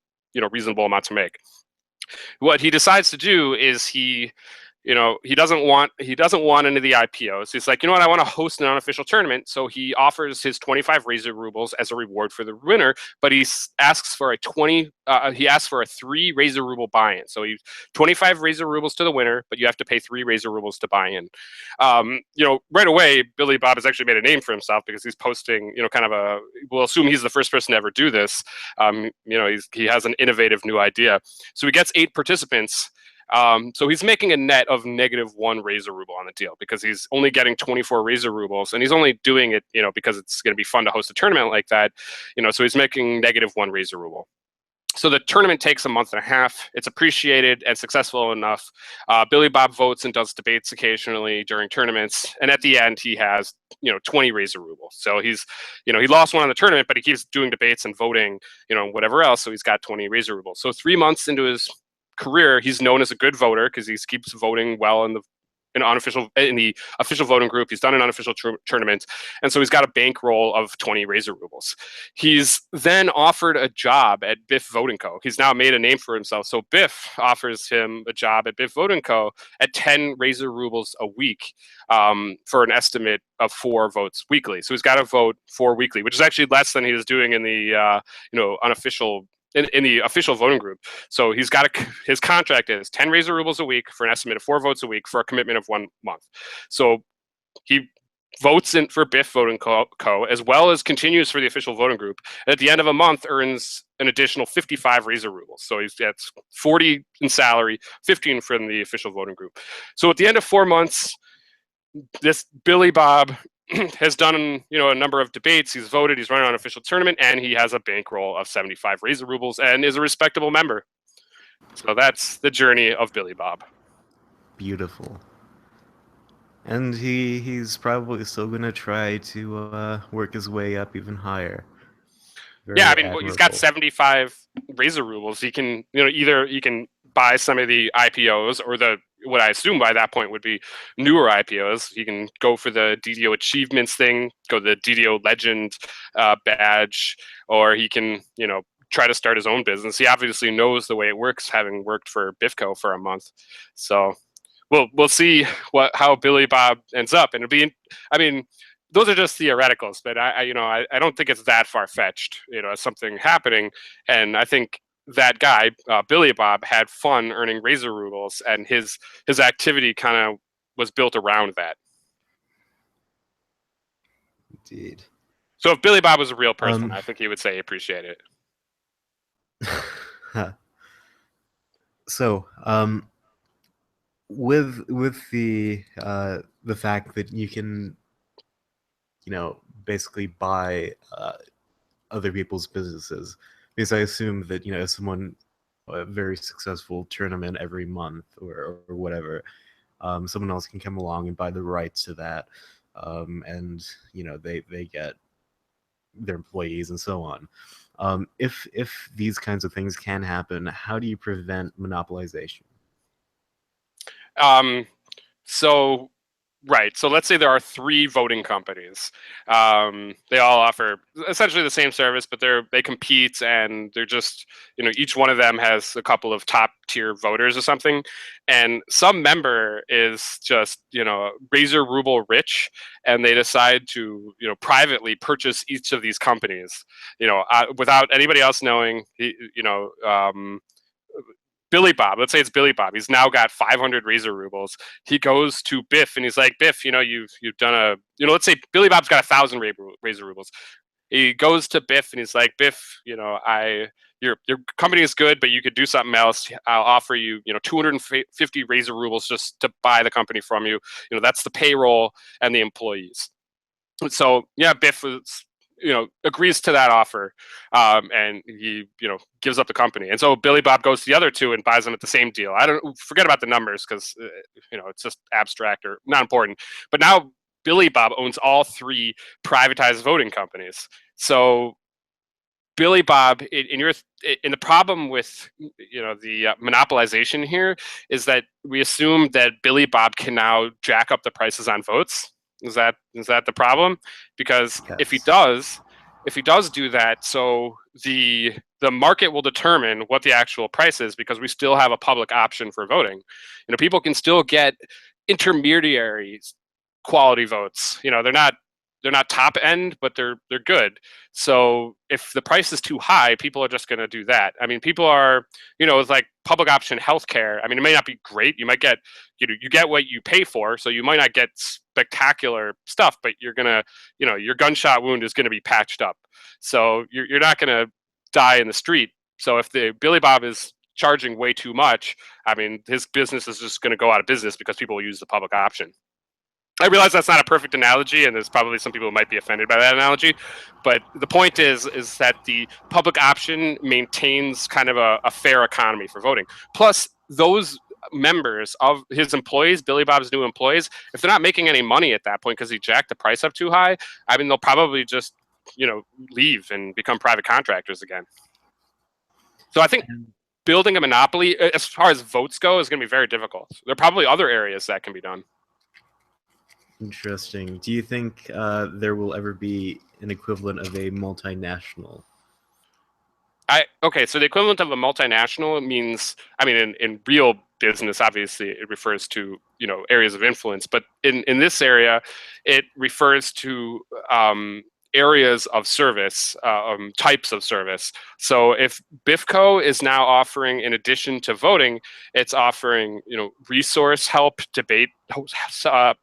[SPEAKER 2] reasonable amount to make. What he decides to do is he doesn't want any of the IPOs. He's like, I want to host an unofficial tournament. So he offers his 25 Raisor rubles as a reward for the winner, but he asks for a 3 Raisor ruble buy-in. So he's 25 Raisor rubles to the winner, but you have to pay 3 Raisor rubles to buy in. Right away, Billy Bob has actually made a name for himself because he's posting, we'll assume he's the first person to ever do this. He has an innovative new idea. So he gets 8 participants. So he's making a net of -1 Raisor ruble on the deal because he's only getting 24 Raisor rubles, and he's only doing it, because it's going to be fun to host a tournament like that, so he's making -1 Raisor ruble. So the tournament takes a month and a half. It's appreciated and successful enough. Billy Bob votes and does debates occasionally during tournaments, and at the end he has 20 Raisor rubles. So he's he lost one on the tournament, but he keeps doing debates and voting, whatever else. So he's got 20 Raisor rubles. So 3 months into his career, he's known as a good voter because he keeps voting well in the official voting group. He's done an unofficial tournament, and so he's got a bankroll of 20 Raisor rubles. He's then offered a job at BIF Voting Co. He's now made a name for himself. So BIF offers him a job at BIF Voting Co. at 10 Raisor rubles a week, for an estimate of 4 votes weekly. So he's got to vote 4 weekly, which is actually less than he was doing in the unofficial. In the official voting group. So he's got his contract is 10 Raisor rubles a week for an estimate of 4 votes a week for a commitment of 1 month. So he votes in for Biff Voting Co., as well as continues for the official voting group. And at the end of a month, earns an additional 55 Raisor Rubles. So he gets 40 in salary, 15 from the official voting group. So at the end of 4 months, this Billy Bob has done, a number of debates. He's voted. He's running on an official tournament, and he has a bankroll of 75 Raisor Rubles and is a respectable member. So that's the journey of Billy Bob.
[SPEAKER 1] Beautiful. And he's probably still going to try to work his way up even higher. Very admirable.
[SPEAKER 2] He's got 75 Raisor Rubles. He can, either he can buy some of the IPOs or what I assume by that point would be newer IPOs. He can go for the DDO achievements thing, go the DDO legend badge, or he can, try to start his own business. He obviously knows the way it works, having worked for Biffco for a month. So we'll see how Billy Bob ends up, and it'll be. Those are just theoreticals, but I don't think it's that far fetched. As something happening, and I think that guy Billy Bob had fun earning Raisor Rubles, and his activity kind of was built around that.
[SPEAKER 1] Indeed.
[SPEAKER 2] So if Billy Bob was a real person, I think he would say he appreciate it.
[SPEAKER 1] So, with the fact that you can, basically buy other people's businesses, because I assume that if someone a very successful tournament every month or whatever, someone else can come along and buy the rights to that, and they get their employees and so on. If these kinds of things can happen, how do you prevent monopolization?
[SPEAKER 2] So let's say there are 3 voting companies. They all offer essentially the same service, but they compete, and they're just, each one of them has a couple of top tier voters or something. And some member is just, Raisor Ruble rich, and they decide to, privately purchase each of these companies, without anybody else knowing. Billy Bob, let's say it's Billy Bob. He's now got 500 Raisor Rubles. He goes to Biff and he's like, Biff, you've done a, let's say Billy Bob's got 1,000 Raisor Rubles. He goes to Biff and he's like, Biff, your company is good, but you could do something else. I'll offer you, 250 Raisor Rubles just to buy the company from you. That's the payroll and the employees. So yeah, Biff was, agrees to that offer, and he, gives up the company. And so Billy Bob goes to the other 2 and buys them at the same deal. I don't forget about the numbers because, it's just abstract or not important. But now Billy Bob owns all 3 privatized voting companies. So Billy Bob, in the problem with, the monopolization here is that we assume that Billy Bob can now jack up the prices on votes. Is that the problem? Because
[SPEAKER 1] yes.
[SPEAKER 2] if he does do that, so the market will determine what the actual price is, because we still have a public option for voting. People can still get intermediary quality votes. They're not top end, but they're good. So if the price is too high, people are just going to do that. People are, it's like public option healthcare. It may not be great. You might get, you get what you pay for. So you might not get spectacular stuff, but you're going to, your gunshot wound is going to be patched up. So you're not going to die in the street. So if the Billy Bob is charging way too much, his business is just going to go out of business because people will use the public option. I realize that's not a perfect analogy, and there's probably some people who might be offended by that analogy, but the point is that the public option maintains kind of a fair economy for voting. Plus, those members of his employees, Billy Bob's new employees, if they're not making any money at that point because he jacked the price up too high, they'll probably just, leave and become private contractors again. So I think building a monopoly, as far as votes go, is going to be very difficult. There are probably other areas that can be done.
[SPEAKER 1] Interesting. Do you think there will ever be an equivalent of a multinational?
[SPEAKER 2] So the equivalent of a multinational means, in real business, obviously it refers to, areas of influence, but in this area, it refers to areas of service, types of service. So if BIFCO is now offering, in addition to voting, it's offering, resource help, debate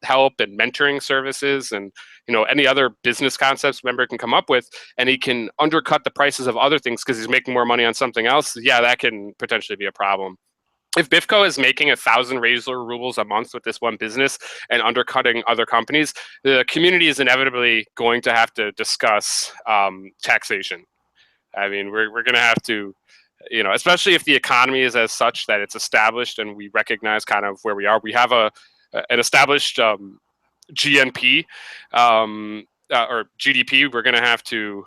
[SPEAKER 2] help, and mentoring services, and any other business concepts a member can come up with, and he can undercut the prices of other things because he's making more money on something else. Yeah, that can potentially be a problem. If BIFCO is making 1,000 Raisor rubles a month with this one business and undercutting other companies, the community is inevitably going to have to discuss taxation. I mean, we're going to have to, especially if the economy is as such that it's established and we recognize kind of where we are. We have an established GNP or GDP. We're going to have to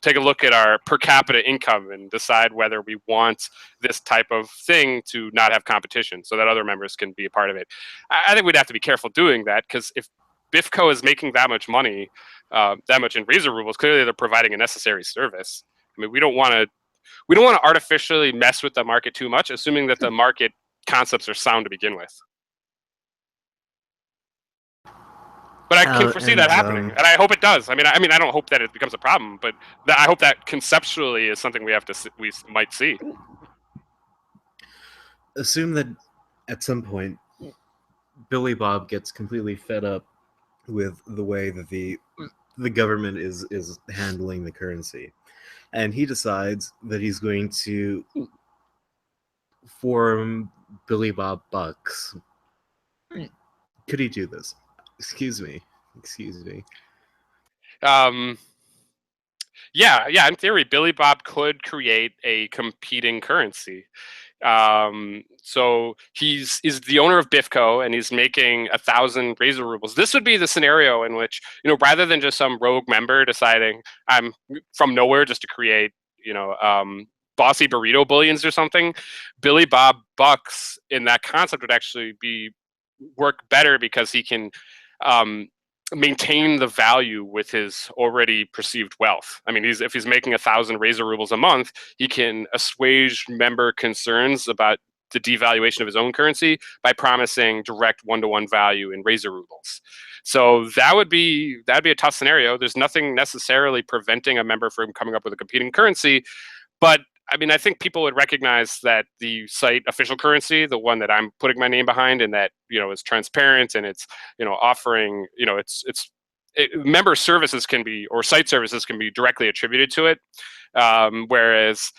[SPEAKER 2] take a look at our per capita income and decide whether we want this type of thing to not have competition so that other members can be a part of it. I think we'd have to be careful doing that, because if BIFCO is making that much money, that much in Raisor rubles, clearly they're providing a necessary service. I mean, we don't want to artificially mess with the market too much, assuming that the market concepts are sound to begin with. But I can foresee that happening, and I hope it does. I mean, I don't hope that it becomes a problem, but I hope that conceptually is something we might see.
[SPEAKER 1] Assume that at some point, Billy Bob gets completely fed up with the way that the government is handling the currency, and he decides that he's going to form Billy Bob Bucks. Could he do this? Excuse me.
[SPEAKER 2] Yeah. In theory, Billy Bob could create a competing currency. So he's the owner of BIFCO, and he's making 1,000 Raisor rubles. This would be the scenario in which, rather than just some rogue member deciding I'm from nowhere just to create, bossy burrito bullions or something, Billy Bob Bucks in that concept would actually work better, because he can maintain the value with his already perceived wealth. I mean, if he's making 1,000 Raisor rubles a month, he can assuage member concerns about the devaluation of his own currency by promising direct one-to-one value in Raisor rubles. So that would be a tough scenario. There's nothing necessarily preventing a member from coming up with a competing currency, but I mean, I think people would recognize that the site official currency, the one that I'm putting my name behind, and that is transparent, and it's offering member services or site services can be directly attributed to it, whereas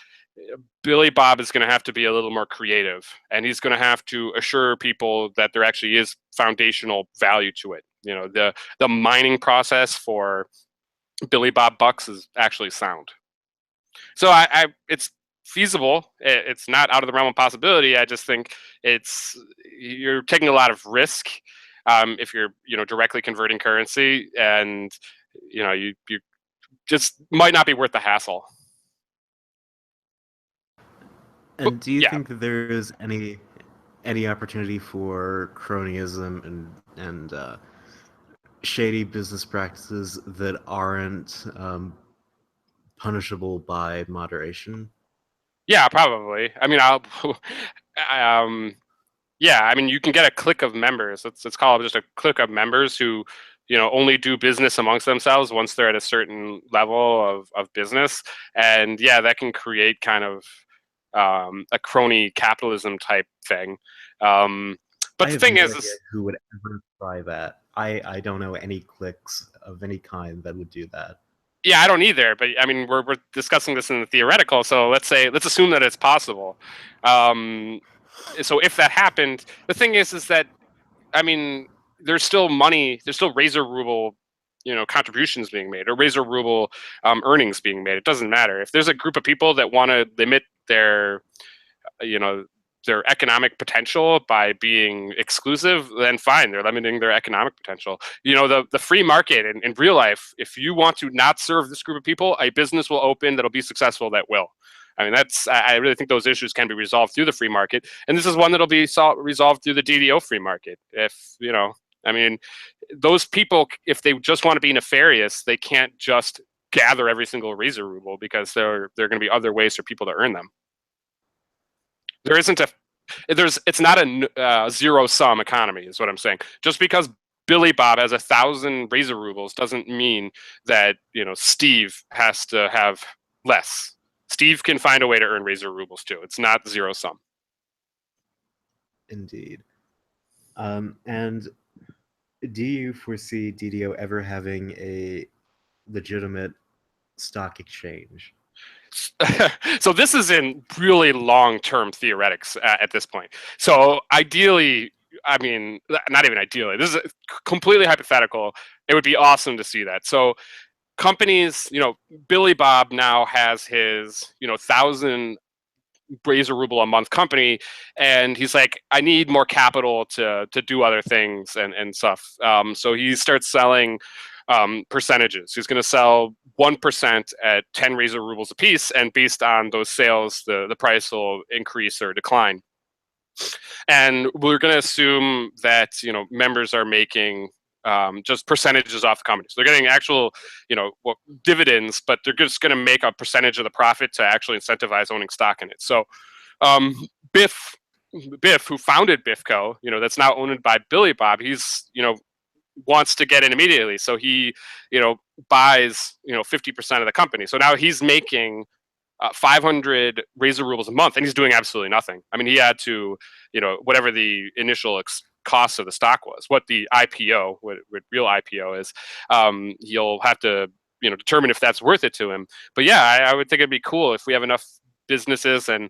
[SPEAKER 2] Billy Bob is going to have to be a little more creative, and he's going to have to assure people that there actually is foundational value to it. The mining process for Billy Bob Bucks is actually sound. So it's feasible. It's not out of the realm of possibility. I just think you're taking a lot of risk if you're directly converting currency, and you just might not be worth the hassle.
[SPEAKER 1] And do you think that there is any opportunity for cronyism and shady business practices that aren't punishable by moderation?
[SPEAKER 2] Yeah, probably. I mean, I mean, you can get a clique of members. Let's call it just a clique of members who, only do business amongst themselves once they're at a certain level of business, and yeah, that can create kind of a crony capitalism type thing. But the thing is,
[SPEAKER 1] who would ever try that? I don't know any cliques of any kind that would do that.
[SPEAKER 2] Yeah, I don't either. But I mean, we're discussing this in the theoretical. So let's assume that it's possible. So if that happened, the thing is that, I mean, there's still money. There's still Raisor ruble, contributions being made, or Raisor ruble earnings being made. It doesn't matter if there's a group of people that want to limit their economic potential by being exclusive, then fine, they're limiting their economic potential. The free market in real life, if you want to not serve this group of people, a business will open that'll be successful that will. I mean, I really think those issues can be resolved through the free market, and this is one that'll be resolved through the DDO free market. I mean, those people, if they just want to be nefarious, they can't just gather every single Raisor ruble, because there are going to be other ways for people to earn them. It's not a zero-sum economy, is what I'm saying. Just because Billy Bob has 1,000 Raisor rubles doesn't mean that Steve has to have less. Steve can find a way to earn Raisor rubles too. It's not zero sum.
[SPEAKER 1] Indeed. And do you foresee DDO ever having a legitimate stock exchange?
[SPEAKER 2] So this is in really long-term theoretics at this point. So ideally, I mean, not even ideally, this is completely hypothetical. It would be awesome to see that. So companies, Billy Bob now has his, 1,000 Raisor ruble a month company, and he's like, I need more capital to do other things and stuff. So he starts selling percentages. He's going to sell 1% at 10 Raisor rubles a piece, and based on those sales, the price will increase or decline. And we're going to assume that members are making just percentages off the company. So they're getting actual, dividends, but they're just going to make a percentage of the profit to actually incentivize owning stock in it. So Biff, who founded Biffco, that's now owned by Billy Bob, he's, wants to get in immediately. So he, buys, 50% of the company. So now he's making 500 Raisor rubles a month, and he's doing absolutely nothing. I mean, he had to, whatever the initial cost of the stock was, what the IPO, what real IPO is, he'll have to, determine if that's worth it to him. But yeah, I would think it'd be cool if we have enough businesses and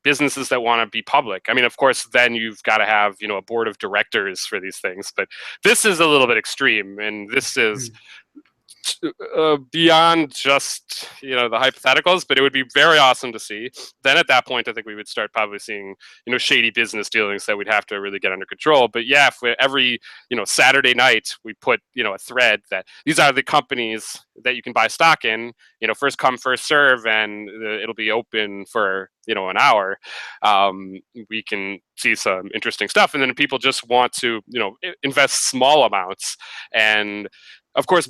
[SPEAKER 2] businesses that want to be public. I mean, of course, then you've got to have, a board of directors for these things. But this is a little bit extreme, and this is beyond just the hypotheticals, but it would be very awesome to see. Then at that point, I think we would start probably seeing shady business dealings that we'd have to really get under control. But yeah, if every Saturday night we put a thread that these are the companies that you can buy stock in, first come first serve, and it'll be open for an hour, we can see some interesting stuff. And then people just want to invest small amounts, and of course,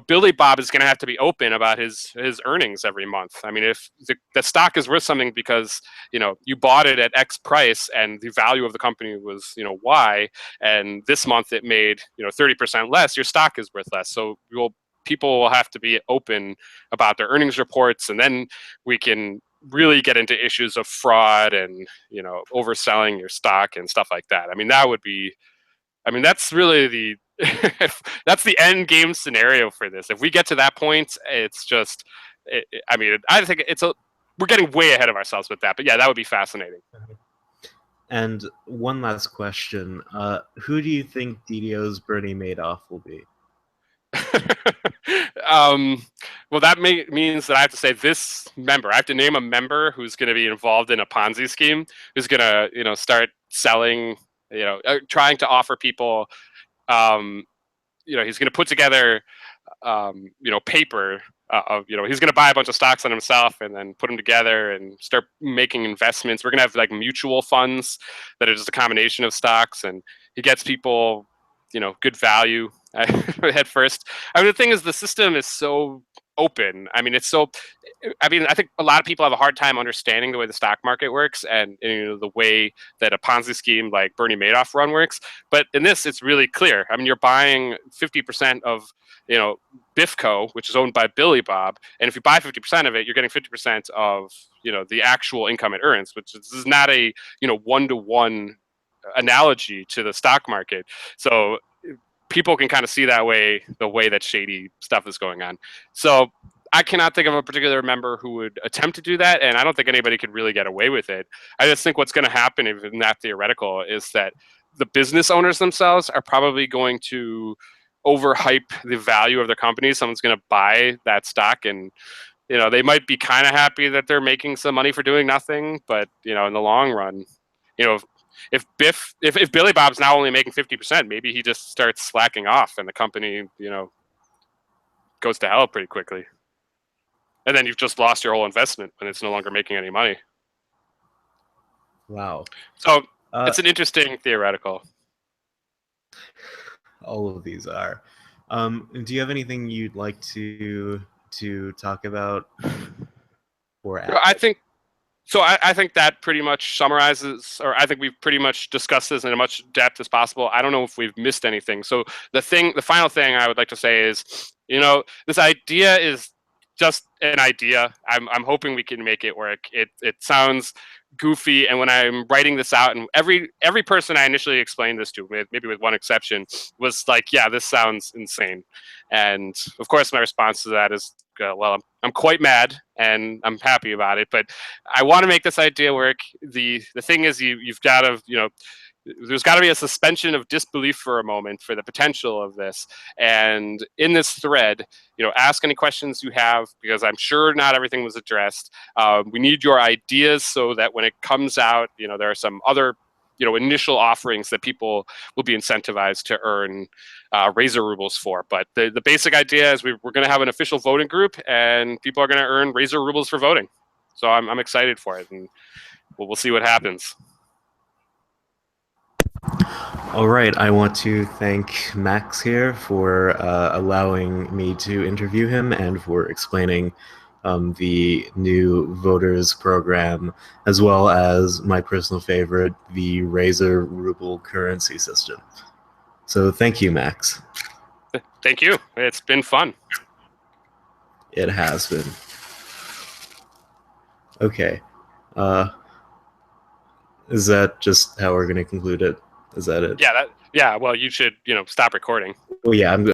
[SPEAKER 2] Billy Bob is going to have to be open about his earnings every month. I mean, if the stock is worth something because you bought it at X price and the value of the company was Y, and this month it made 30% less, your stock is worth less. So people will have to be open about their earnings reports, and then we can really get into issues of fraud and overselling your stock and stuff like that. I mean, that's really the that's the end game scenario for this. If we get to that point, it's just, I think we're getting way ahead of ourselves with that. But yeah, that would be fascinating.
[SPEAKER 1] And one last question: who do you think DDO's Bernie Madoff will be?
[SPEAKER 2] Well, that means that I have to say this member. I have to name a member who's going to be involved in a Ponzi scheme, who's going to start selling, trying to offer people. He's going to put together, paper of, he's going to buy a bunch of stocks on himself and then put them together and start making investments. We're going to have like mutual funds that are just a combination of stocks, and he gets people, good value at first. I mean, the thing is, the system is so open. I mean, I think a lot of people have a hard time understanding the way the stock market works and the way that a Ponzi scheme like Bernie Madoff run works. But in this, it's really clear. I mean, you're buying 50% of, Biffco, which is owned by Billy Bob. And if you buy 50% of it, you're getting 50% of, the actual income it earns, which is not a, one-to-one analogy to the stock market. So people can kind of see the way that shady stuff is going on. So I cannot think of a particular member who would attempt to do that, and I don't think anybody could really get away with it. I just think what's going to happen, even that theoretical, is that the business owners themselves are probably going to overhype the value of their company. Someone's going to buy that stock, and they might be kind of happy that they're making some money for doing nothing, but in the long run, if Billy Bob's now only making 50%, maybe he just starts slacking off, and the company goes to hell pretty quickly. And then you've just lost your whole investment when it's no longer making any money.
[SPEAKER 1] Wow.
[SPEAKER 2] So it's an interesting theoretical.
[SPEAKER 1] All of these are. Do you have anything you'd like to talk about?
[SPEAKER 2] I think So I think that pretty much summarizes, or I think we've pretty much discussed this in as much depth as possible. I don't know if we've missed anything. So the final thing I would like to say is, this idea is just an idea. I'm hoping we can make it work. It sounds goofy, and when I'm writing this out, and every person I initially explained this to, maybe with one exception, was like, "Yeah, this sounds insane." And of course, my response to that is, "Well, I'm quite mad, and I'm happy about it, but I want to make this idea work." The thing is, you've got to, there's got to be a suspension of disbelief for a moment for the potential of this. And in this thread, ask any questions you have, because I'm sure not everything was addressed. We need your ideas so that when it comes out, there are some other initial offerings that people will be incentivized to earn Raisor Rubles for. But the basic idea is we're going to have an official voting group, and people are going to earn Raisor Rubles for voting. So I'm excited for it, and we'll see what happens.
[SPEAKER 1] All right, I want to thank Max here for allowing me to interview him and for explaining the new voters program, as well as my personal favorite, the Raisor Ruble currency system. So thank you, Max.
[SPEAKER 2] Thank you. It's been fun.
[SPEAKER 1] It has been. Okay. Is that just how we're going to conclude it? Is that it?
[SPEAKER 2] Yeah. Well, you should, stop recording.
[SPEAKER 1] Oh yeah, I'm